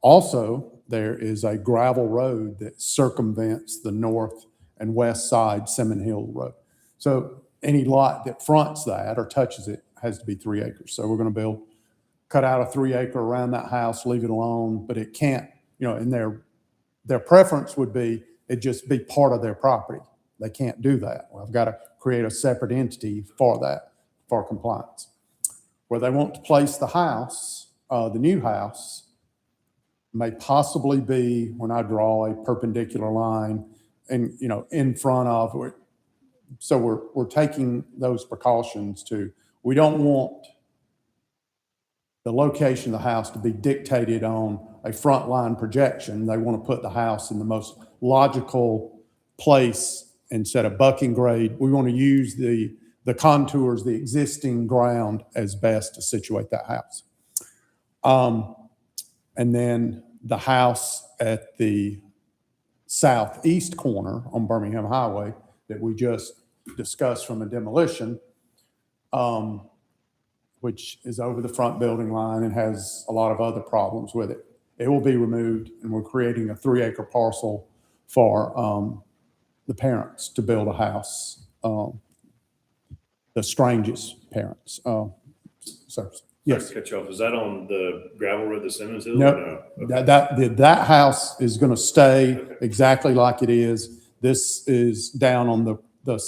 also there is a gravel road that circumvents the north and west side Semin Hill Road. So any lot that fronts that or touches it has to be 3 acres. So we're going to cut out a 3-acre around that house, leave it alone, but it can't, and their preference would be it just be part of their property. They can't do that. Well, I've got to create a separate entity for that, for compliance. Where they want to place the house, the new house, may possibly be when I draw a perpendicular line and, in front of it. So we're taking those precautions too. We don't want the location of the house to be dictated on a front line projection. They want to put the house in the most logical place instead of bucking grade. We want to use the contours, the existing ground as best to situate that house. And then the house at the southeast corner on Birmingham Highway that we just discussed from a demolition, which is over the front building line and has a lot of other problems with it. It will be removed, and we're creating a 3-acre parcel for the parents to build a house, the Stranges parents. Yes. Cut you off. Is that on the gravel road, the Simmons Hill? Nope. No? Okay. That house is going to stay exactly like it is. This is down on the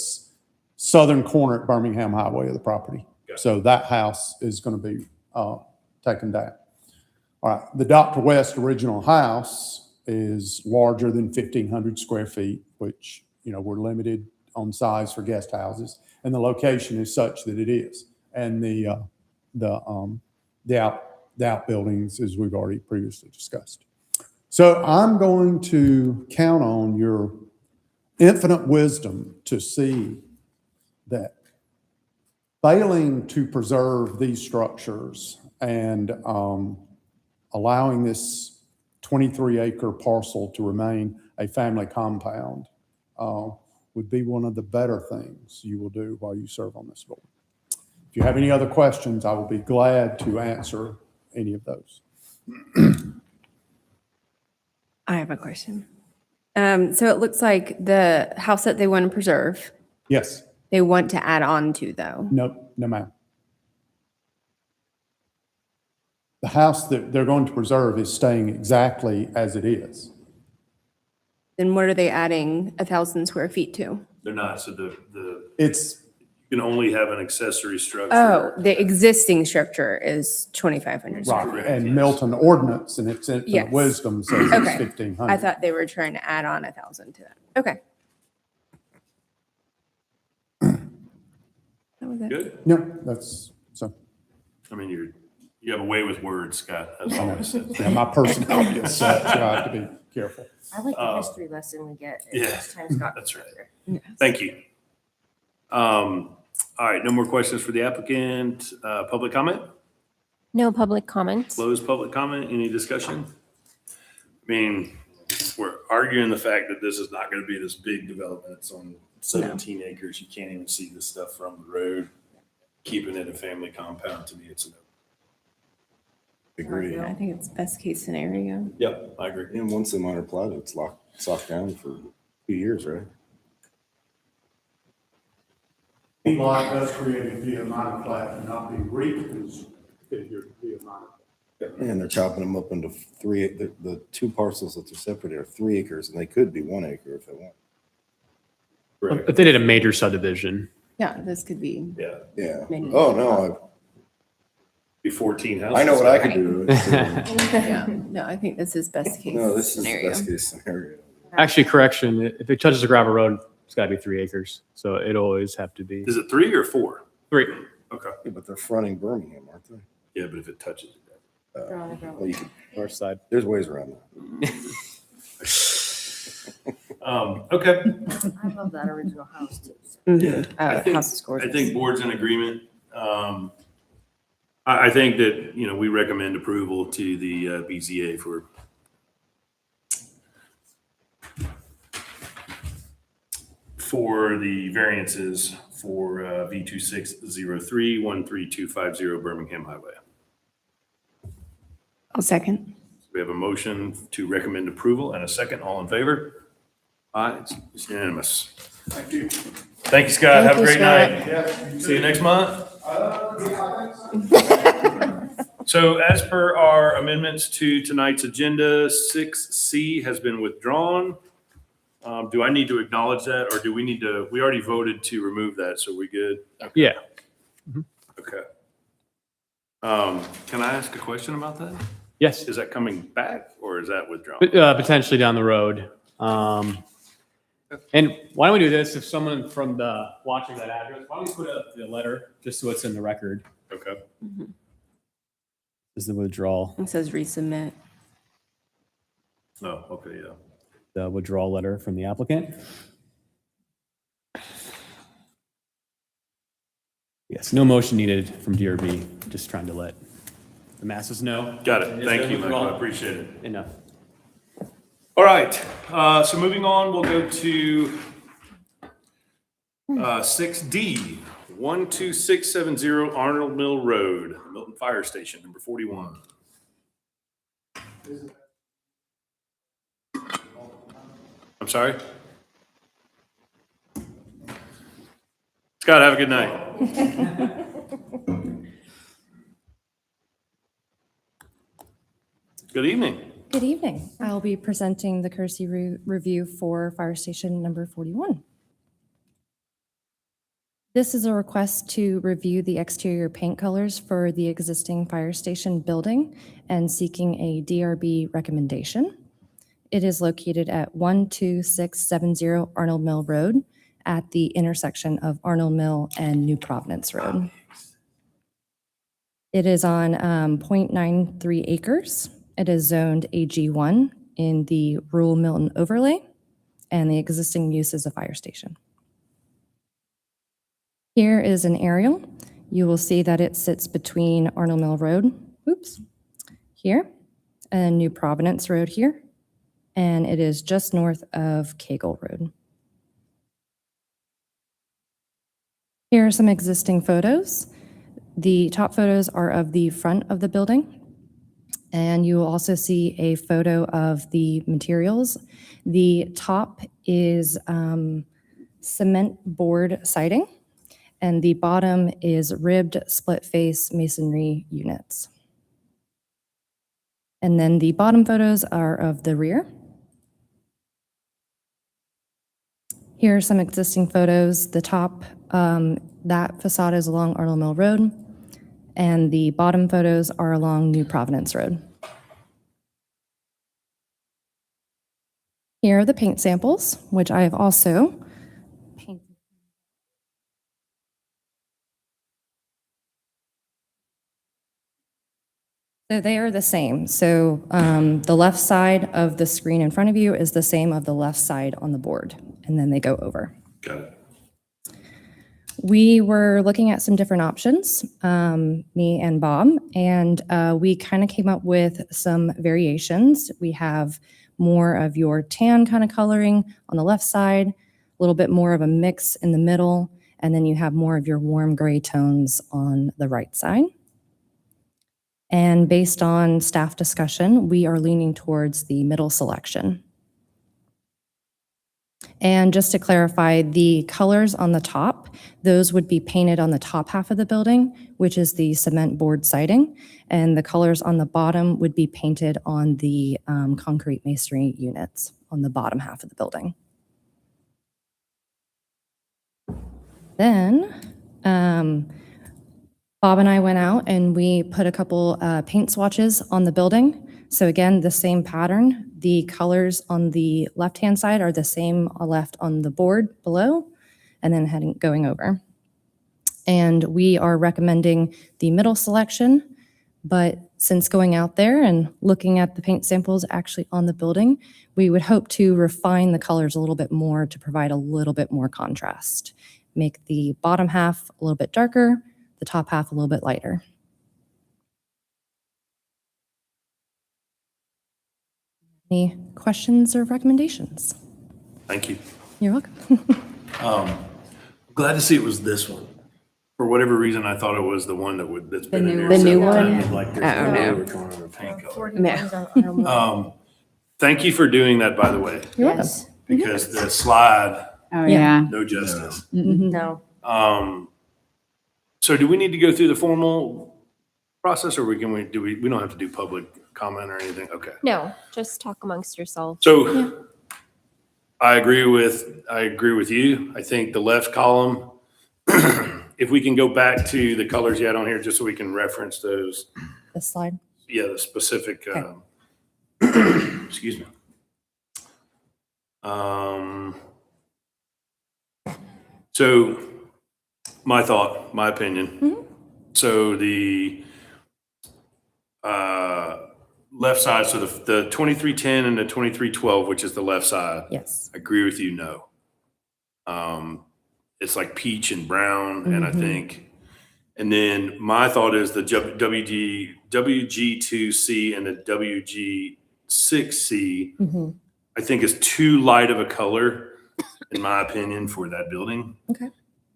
southern corner at Birmingham Highway of the property. Gotcha. So that house is going to be taken down. All right. The Dr. West original house is larger than 1,500 square feet, which, we're limited on size for guest houses, and the location is such that it is. And the outbuildings, as we've already previously discussed. So I'm going to count on your infinite wisdom to see that failing to preserve these structures and allowing this 23-acre parcel to remain a family compound would be one of the better things you will do while you serve on this board. If you have any other questions, I will be glad to answer any of those. I have a question. So it looks like the house that they want to preserve, Yes, they want to add on to though. no, no, ma'am. The house that they're going to preserve is staying exactly as it is. Then what are they adding 1,000 square feet to? They're not, so It's, you can only have an accessory structure. Oh, the existing structure is 2,500 square feet. right, and Milton ordinance and its infinite Yes. wisdom says it's Okay. 1,500. I thought they were trying to add on 1,000 to that. Okay. That was it. Good. No, that's, so, I mean, you have a way with words, Scott. That's all I said. yeah, my personality is such, I have to be careful. I like the history lesson we get. yeah, Each time Scott that's gets right. here. Thank you. All right, no more questions for the applicant. Public comment? No public comments. Closed public comment? Any discussion? I mean, we're arguing the fact that this is not going to be this big development. It's on 17 acres. You can't even see this stuff from the road. Keeping it a family compound, to me, it's a no. Agree. I think it's best case scenario. Yep, I agree. And once they minor plat, it's locked down for 2 years, right? People like us creating via minor plat and not be reconfigured via minor plat. And they're chopping them up into three, the two parcels that they're separated are 3 acres, and they could be 1 acre if they want. Correct. If they did a major subdivision, Yeah, this could be. Yeah, Yeah. Maybe. Oh, no, be 14 houses. I know what I could do. Yeah, no, I think this is best case No, this is the scenario. best case scenario. actually, correction, if it touches a gravel road, it's gotta be 3 acres. So it'll always have to be Is it 3 or 4? 3. Okay. Yeah, but they're fronting Birmingham, aren't they? Yeah, but if it touches it. Well, you could, North side. there's ways around that. Okay. I love that original house too. Mhm. I think- House is gorgeous. I think board's in agreement. I think that, we recommend approval to the BZA for the variances for V2603-13250 Birmingham Highway. I'll second. We have a motion to recommend approval and a second. All in favor? Aye, it's unanimous. Thank you. Thank you, Scott. Have a great night. Yeah, See you next month. So as per our amendments to tonight's agenda, 6C has been withdrawn. Do I need to acknowledge that, or do we need to, we already voted to remove that, so we good? Yeah. Okay. Can I ask a question about that? Yes. Is that coming back, or is that withdrawn? Potentially down the road. And why don't we do this? If someone from watching that address, why don't we put up the letter just so it's in the record? Okay. This is the withdrawal, It says resubmit. No, okay, yeah. the withdrawal letter from the applicant. Yes, no motion needed from DRB. Just trying to let the masses know. Got it. Yes, Thank sir. you, Michael. I appreciate it. Enough. All right, so moving on, we'll go to 6D, 12670 Arnold Mill Road, Milton Fire Station, number 41. I'm sorry? Scott, have a good night. Good evening. Good evening. I'll be presenting the courtesy review for Fire Station number 41. This is a request to review the exterior paint colors for the existing fire station building and seeking a DRB recommendation. It is located at 12670 Arnold Mill Road at the intersection of Arnold Mill and New Providence Road. It is on 0.93 acres. It is zoned AG1 in the rural Milton overlay, and the existing use is a fire station. Here is an aerial. You will see that it sits between Arnold Mill Road, here, and New Providence Road here, and it is just north of Cagle Road. Here are some existing photos. The top photos are of the front of the building. And you will also see a photo of the materials. The top is cement board siding, and the bottom is ribbed split face masonry units. And then the bottom photos are of the rear. Here are some existing photos. The top, that facade is along Arnold Mill Road, and the bottom photos are along New Providence Road. Here are the paint samples, which I have also painted. So they are the same. So the left side of the screen in front of you is the same of the left side on the board, and then they go over. Got it. We were looking at some different options, me and Bob, and we kind of came up with some variations. We have more of your tan kind of coloring on the left side, a little bit more of a mix in the middle, and then you have more of your warm gray tones on the right side. And based on staff discussion, we are leaning towards the middle selection. And just to clarify, the colors on the top, those would be painted on the top half of the building, which is the cement board siding, and the colors on the bottom would be painted on the concrete masonry units on the bottom half of the building. Then Bob and I went out and we put a couple paint swatches on the building. So again, the same pattern. The colors on the left-hand side are the same left on the board below, and then going over. And we are recommending the middle selection, but since going out there and looking at the paint samples actually on the building, we would hope to refine the colors a little bit more to provide a little bit more contrast. Make the bottom half a little bit darker, the top half a little bit lighter. Any questions or recommendations? Thank you. You're welcome. Glad to see it was this one. For whatever reason, I thought it was the one that's been in there. The new several one? times, like there's Oh, no. we're trying to paint color. No. Thank you for doing that, by the way, You're welcome. Yes. because the slide, Oh, yeah. no justice. No. So do we need to go through the formal process, or we don't have to do public comment or anything? Okay. No, just talk amongst yourselves. So I agree with you. I think the left column, if we can go back to the colors you had on here, just so we can reference those. This slide. Yeah, the specific, excuse me. So my thought, my opinion. So the left side, so the 2310 and the 2312, which is the left side. Yes. I agree with you, no. It's like peach and brown, and I think, and then my thought is the WG2C and the WG6C, I think is too light of a color, in my opinion, for that building. Okay.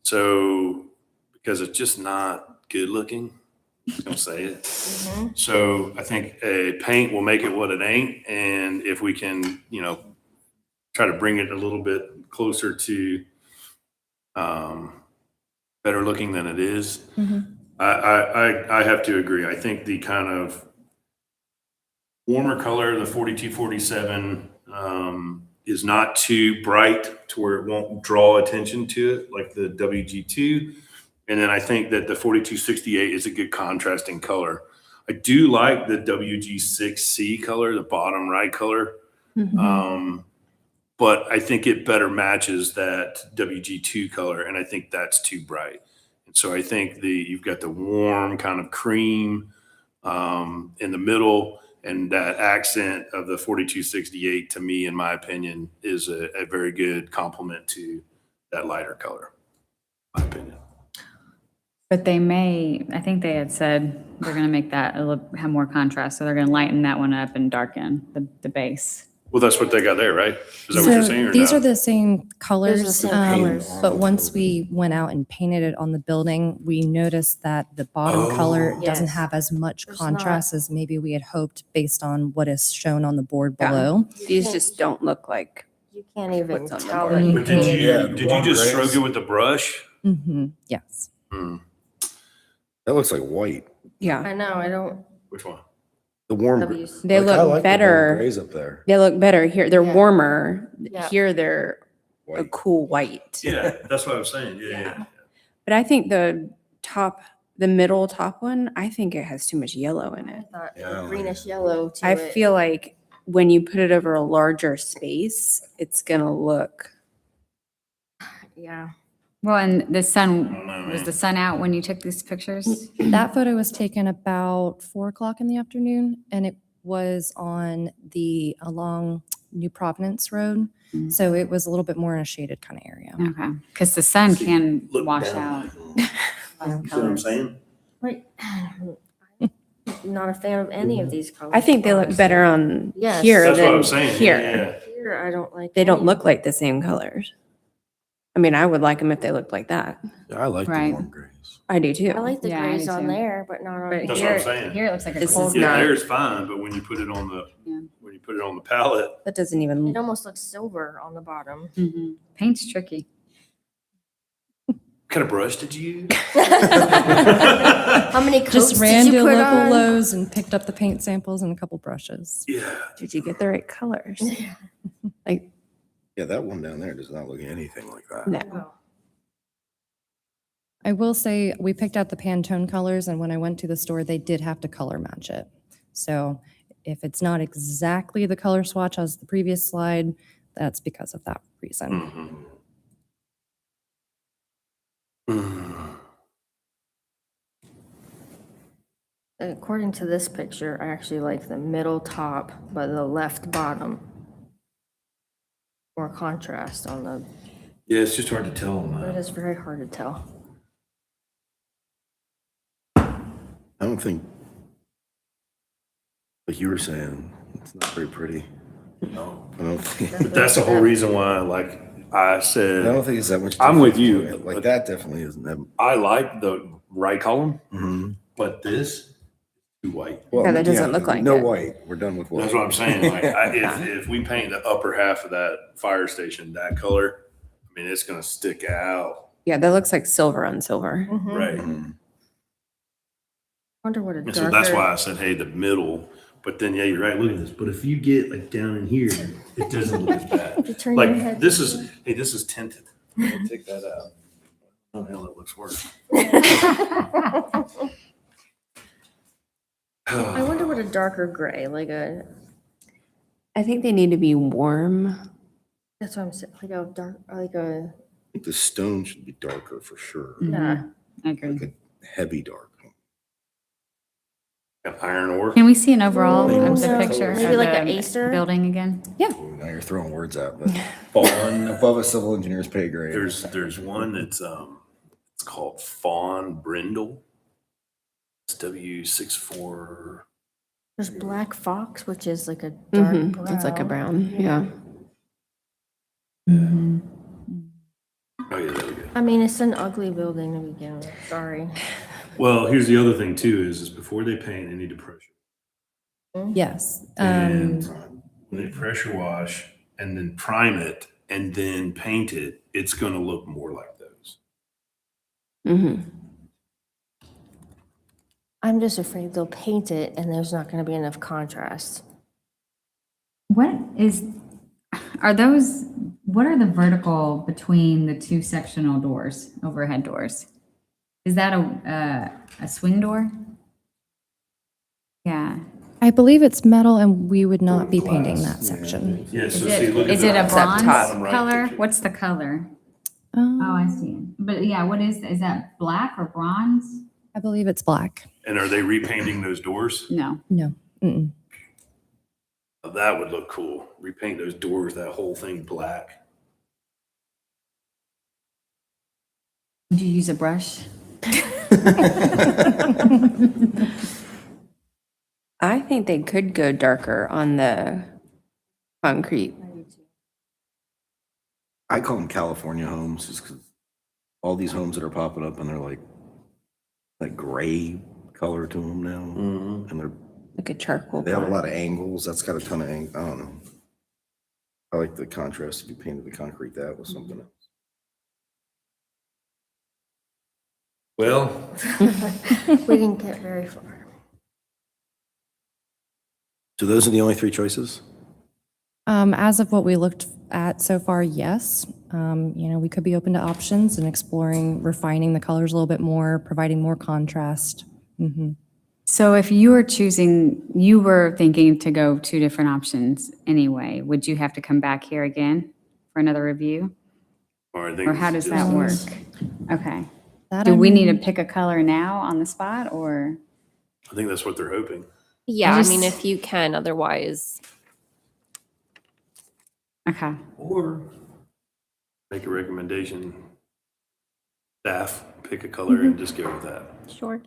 So, because it's just not good looking, I'm gonna say it. So I think a paint will make it what it ain't, and if we can, try to bring it a little bit closer to better looking than it is. I have to agree. I think the kind of warmer color, the 4247, is not too bright to where it won't draw attention to it, like the WG2. And then I think that the 4268 is a good contrasting color. I do like the WG6C color, the bottom right color. But I think it better matches that WG2 color, and I think that's too bright. And so I think you've got the warm kind of cream in the middle, and that accent of the 4268, to me, in my opinion, is a very good complement to that lighter color, in my opinion. But I think they had said they're going to make that have more contrast. So they're going to lighten that one up and darken the base. Well, that's what they got there, right? Is that what you're So saying or these no? are the same colors, same colors. but once we went out and painted it on the building, we noticed that the bottom color Oh. doesn't Yes. have as much There's contrast as maybe we had hoped based on what is shown on the board Yeah. below. These just don't look like, You can't even What's on the tell board? that you But did painted you, it. the did you warm just grays. stroke it with the brush? Yes. Hmm. That looks like white. yeah. I know, I don't. Which one? The warm. W's. They like, I like look the warm better. Grays up there. They look better here. They're Yeah. warmer. Yeah. Here they're a White. cool white. Yeah, that's what I was saying. Yeah. But I think the middle top one, I think it has too much yellow in I it. thought Yeah. greenish yellow to I it. feel like when you put it over a larger space, it's gonna look. Yeah. Well, and the I sun, don't know, was man. the sun out when you took these pictures? That photo was taken about 4 o'clock in the afternoon, and it was along New Providence Road. Mm. So it was a little bit more in a shaded kind of area. Okay, because the sun can Look wash down. out. You see what I'm saying? Like, not a fan of any of these colors. I think they look better on Yes. here That's what than I'm saying. here. Yeah. Here, I don't like. They don't any. look like the same colors. I mean, I would like them if they looked like that. Yeah, I like the Right. warm grays. I do too. I like the Yeah, I grays do on too. there, but not on. But That's here. what I'm saying. Here it looks like a This is cold. Yeah, not- there's fine, but when you put it on the, Yeah. when you put it on the palette, That doesn't even. It almost looks silver on the bottom. Mhm. Paint's tricky. what kind of brush did you use? How many coats Just did ran you to put local on? Lowe's and picked up the paint samples and a couple brushes. Yeah. Did you get the right colors? Like, Yeah, that one down there does not look anything like that. no. Oh. I will say, we picked out the Pantone colors, and when I went to the store, they did have to color match it. So if it's not exactly the color swatch as the previous slide, that's because of that reason. Mhm. According to this picture, I actually like the middle top, but the left bottom. More contrast on the, Yeah, it's just hard to tell on it that. is very hard to tell. I don't think, like you were saying, it's not very pretty. No. I don't think, But that's the whole reason why, like I I said, don't think it's that much. I'm with difference you, between it. but- Like that definitely isn't that. I like the right column, Mhm. but this is too white. Well, Yeah, that doesn't look like no it. white. We're done with white. That's what I'm saying. Like, if we paint the upper half of that fire station that color, I mean, it's gonna stick out. Yeah, that looks like silver on silver. Right. Mhm. Wonder what a And darker. so that's why I said, hey, the middle, but then, yeah, you're right, look at this. But if you get like down in here, it doesn't look as bad. You turn your Like, head this this is, hey, this is tinted. I'll take that out. Oh, hell, it looks worse. I wonder what a darker gray, like a, I think they need to be warm. that's what I'm saying, like a dark, like a, I think the stone should be darker for sure. yeah. I agree. Like a heavy dark. Got iron ore. Can we see an overall Oh, of the no. picture? Maybe of like the an Acer? Building again? Ooh, now you're throwing words out, but Fawn. above a civil engineer's pay grade. There's one that's it's called Fawn Brindle. It's W64. There's Black Fox, which is like a dark Mhm. brown. It's like a brown. Yeah. Oh yeah, there we go. I mean, it's an ugly building to begin with, sorry. Well, here's the other thing too, is before they paint, they need to pressure. Yes. And when they pressure wash and then prime it and then paint it, it's gonna look more like those. Mm-hmm. I'm just afraid they'll paint it and there's not gonna be enough contrast. What is, are those, what are the vertical between the two sectional doors, overhead doors? Is that a swing door? Yeah. I believe it's metal, and we would not be painting that section. Yeah, Is so see, look it, at is it a the bronze bottom right color? picture. What's the color? Um, Oh, I see. But yeah, what is that black or bronze? I believe it's black. And are they repainting those doors? No. No. Mm-mm. That would look cool. Repaint those doors, that whole thing black. Would you use a brush? I think they could go darker on the concrete. I call them California homes just because all these homes that are popping up and they're like gray color to them now. And Like a charcoal. they have a black. lot of angles. That's got a ton of I don't know. I like the contrast if you painted the concrete that with something else. Well, We didn't get very far. So those are the only three choices? As of what we looked at so far, yes. We could be open to options and exploring refining the colors a little bit more, providing more contrast. So if you were choosing, you were thinking to go 2 different options anyway, would you have to come back here again for another review? or I think Or how does that work? Okay. That Do we I'm- need to pick a color now on the spot or? I think that's what they're hoping. Yeah, I I mean, just- if you can, otherwise. Okay. Or make a recommendation. Staff, pick a color and just go with that. Sure.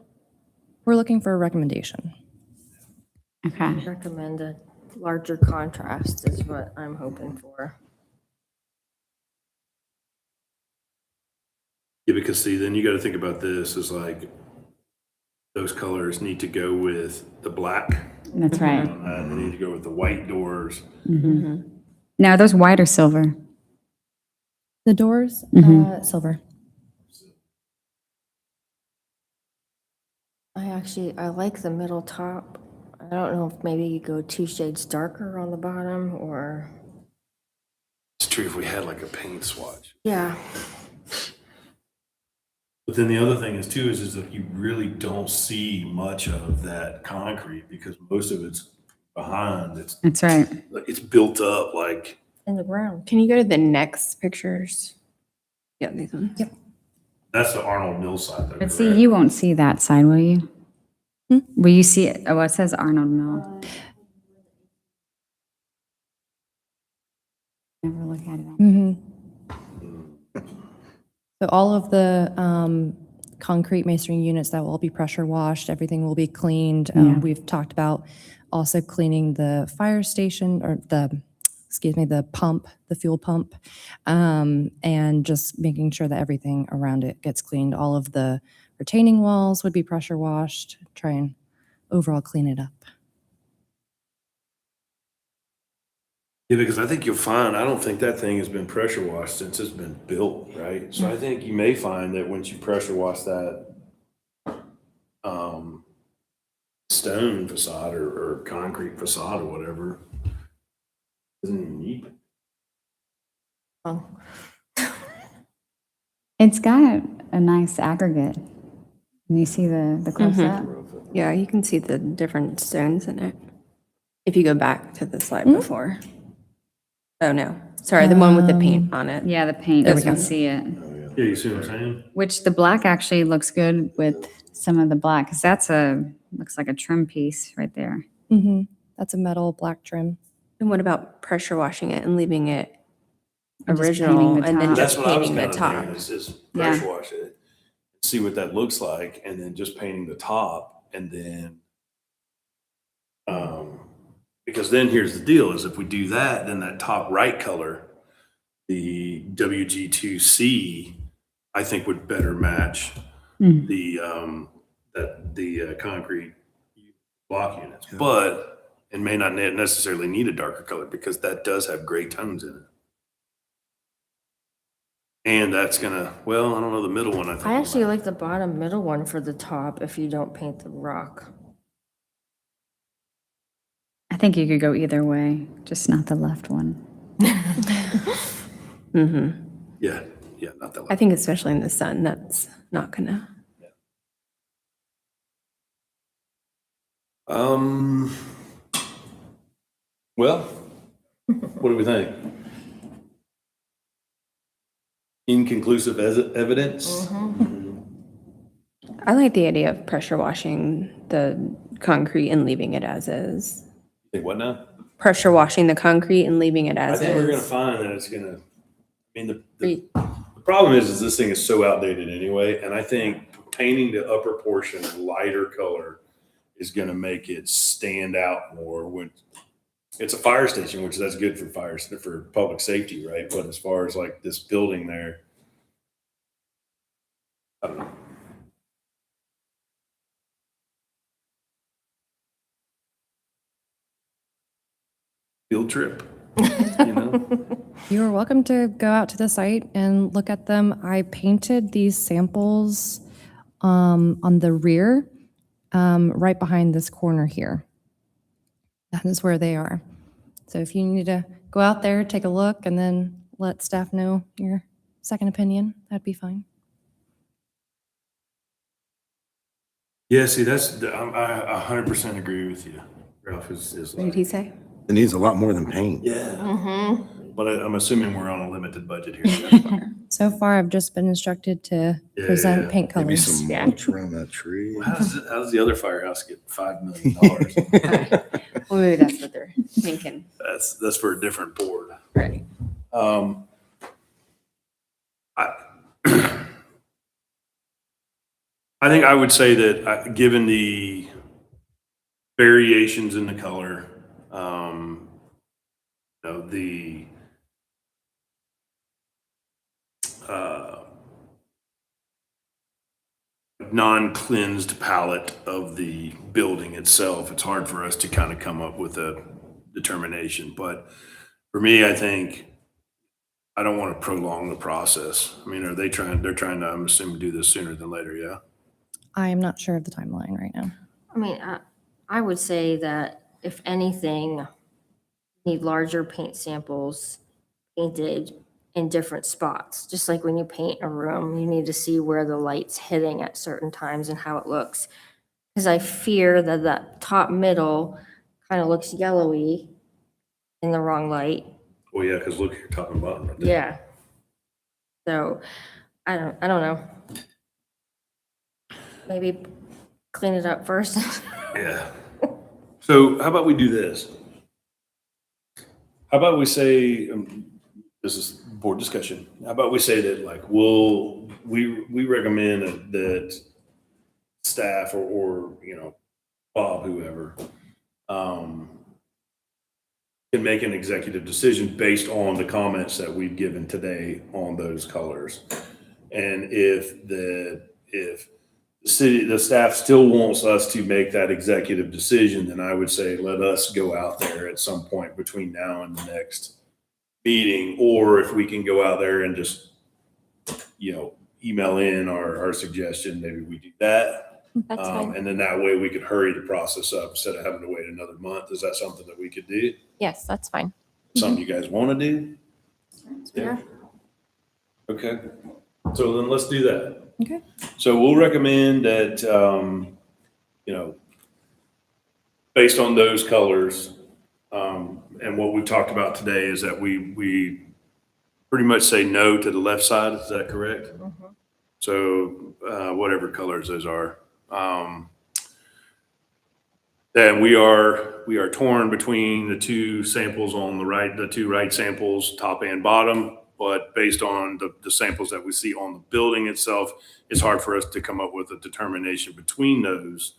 We're looking for a recommendation. Okay. Recommend a larger contrast is what I'm hoping for. Yeah, because see, then you got to think about this as like those colors need to go with the black. That's right. They need to go with the white doors. Now, are those white or silver? The doors, Mhm. silver. I like the middle top. I don't know if maybe you go 2 shades darker on the bottom or, It's true if we had like a paint swatch. yeah. But then the other thing is too, is that you really don't see much of that concrete because most of it's behind. That's right. It's built up like, In the ground. Can you go to the next pictures? Yeah, these ones. Yep. that's the Arnold Mill side. Though, But see, correct? you won't see that side, will you? Will you see it? Oh, it says Arnold Mill. Never look at it. Mhm. So all of the concrete masonry units that will all be pressure washed, everything will be cleaned. Yeah. We've talked about also cleaning the fire station or the pump, the fuel pump, and just making sure that everything around it gets cleaned. All of the retaining walls would be pressure washed, try and overall clean it up. Yeah, because I think you'll find, I don't think that thing has been pressure washed since it's been built, right? So I think you may find that once you pressure wash that stone facade or concrete facade or whatever, it doesn't even need it. Oh, It's got a nice aggregate. And you see the close up? Yeah, you can see the different stones in it. If you go back to the slide before. Oh, no. Sorry, the one with the paint on it. Yeah, the paint, There you we can go. see it. Yeah, you see what I'm saying? Which the black actually looks good with some of the black, because looks like a trim piece right there. That's a metal black trim. And what about pressure washing it and leaving it And just painting original the and then top. That's just what I was painting the kind of top? thinking is Yeah. pressure wash it, see what that looks like, and then just painting the top, and then, because then here's the deal: is if we do that, then that top right color, the WG2C, I think would better match Mm. the concrete block units, but it may not necessarily need a darker color because that does have gray tones in it. And that's gonna, well, I don't know, the middle one, I think. I we actually might- like the bottom middle one for the top if you don't paint the rock. I think you could go either way, just not the left one. Mm-hmm. Yeah, not that I one. think especially in the sun, that's not gonna. Well, what do we think? Inconclusive evidence? I like the idea of pressure washing the concrete and leaving it as is. Think what now? Pressure washing the concrete and leaving it I as think we're gonna is. find that it's gonna, I mean, the problem is this thing is so outdated anyway, and I think painting the upper portion a lighter color is gonna make it stand out more when, it's a fire station, which that's good for for public safety, right? But as far as like this building there, I don't know. Field trip, you know? You are welcome to go out to the site and look at them. I painted these samples on the rear, right behind this corner here. That is where they are. So if you need to go out there, take a look, and then let staff know your second opinion, that'd be fine. Yeah, see, I 100% agree with you. Ralph is What did like, he say? It needs a lot more than paint. yeah. But I'm assuming we're on a limited budget here. So far, I've just been instructed to Yeah. present paint Maybe colors. some mulch around that tree. Well, how does the other firehouse get $5 million? Well, maybe that's what they're thinking. That's for a different board. Right. I think I would say that given the variations in the color, you know, the non-cleansed palette of the building itself, it's hard for us to kind of come up with a determination. But for me, I think I don't want to prolong the process. I mean, they're trying to, I'm assuming, do this sooner than later, yeah? I am not sure of the timeline right now. I mean, I would say that if anything, need larger paint samples painted in different spots. Just like when you paint a room, you need to see where the light's hitting at certain times and how it looks. Because I fear that that top middle kind of looks yellowy in the wrong light. Well, yeah, because look at your top and bottom right there. Yeah. So I don't know. Maybe clean it up first. Yeah. So how about we do this? How about we say, this is board discussion. How about we say that like we recommend that staff or you know, Bob, whoever, can make an executive decision based on the comments that we've given today on those colors. And if the staff still wants us to make that executive decision, then I would say let us go out there at some point between now and the next meeting, or if we can go out there and just, you know, email in our suggestion, maybe we do that. That's fine. And then that way we could hurry the process up instead of having to wait another month. Is that something that we could do? Yes, that's fine. Something you guys want to do? Yeah. Okay. So then let's do that. Okay. So we'll recommend that, you know, based on those colors, and what we've talked about today is that we pretty much say no to the left side. Is that correct? So whatever colors those are. Then we are torn between the two samples on the right, the two right samples, top and bottom. But based on the samples that we see on the building itself, it's hard for us to come up with a determination between those.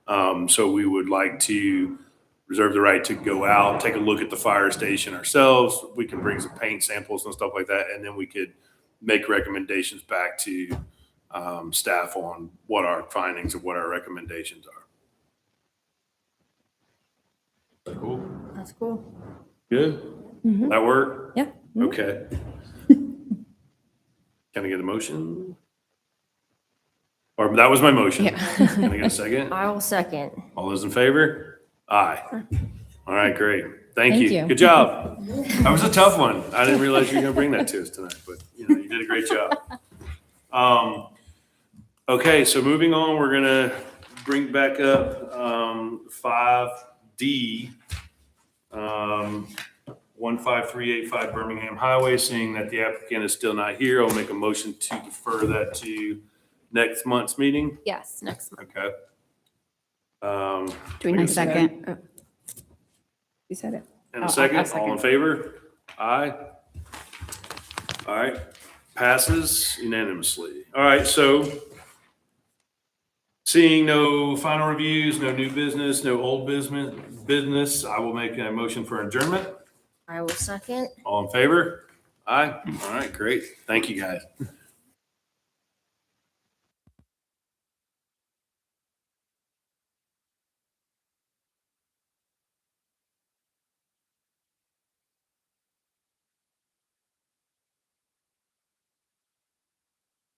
So we would like to reserve the right to go out, take a look at the fire station ourselves. We can bring some paint samples and stuff like that, and then we could make recommendations back to staff on what our findings and what our recommendations are. Is that cool? That's cool. Good? That work? Yeah. Okay. Can I get a motion? Or that was my motion. Yeah. Can I get a second? I will second. All those in favor? Aye. All right, great. Thank Thank you. you. Good job. That was a tough one. I didn't realize you were going to bring that to us tonight, but you know, you did a great job. Okay, so moving on, we're going to bring back up 5D, 15385 Birmingham Highway. Seeing that the applicant is still not here, I'll make a motion to defer that to next month's meeting. Yes, next month. Okay. Do we I need second. Oh. You said it. And Oh, a second, I'll second. all in favor? Aye. All right, passes unanimously. All right, so Seeing no final reviews, no new business, no old business, I will make a motion for adjournment. I will second. All in favor? Aye. All right, great. Thank you, guys.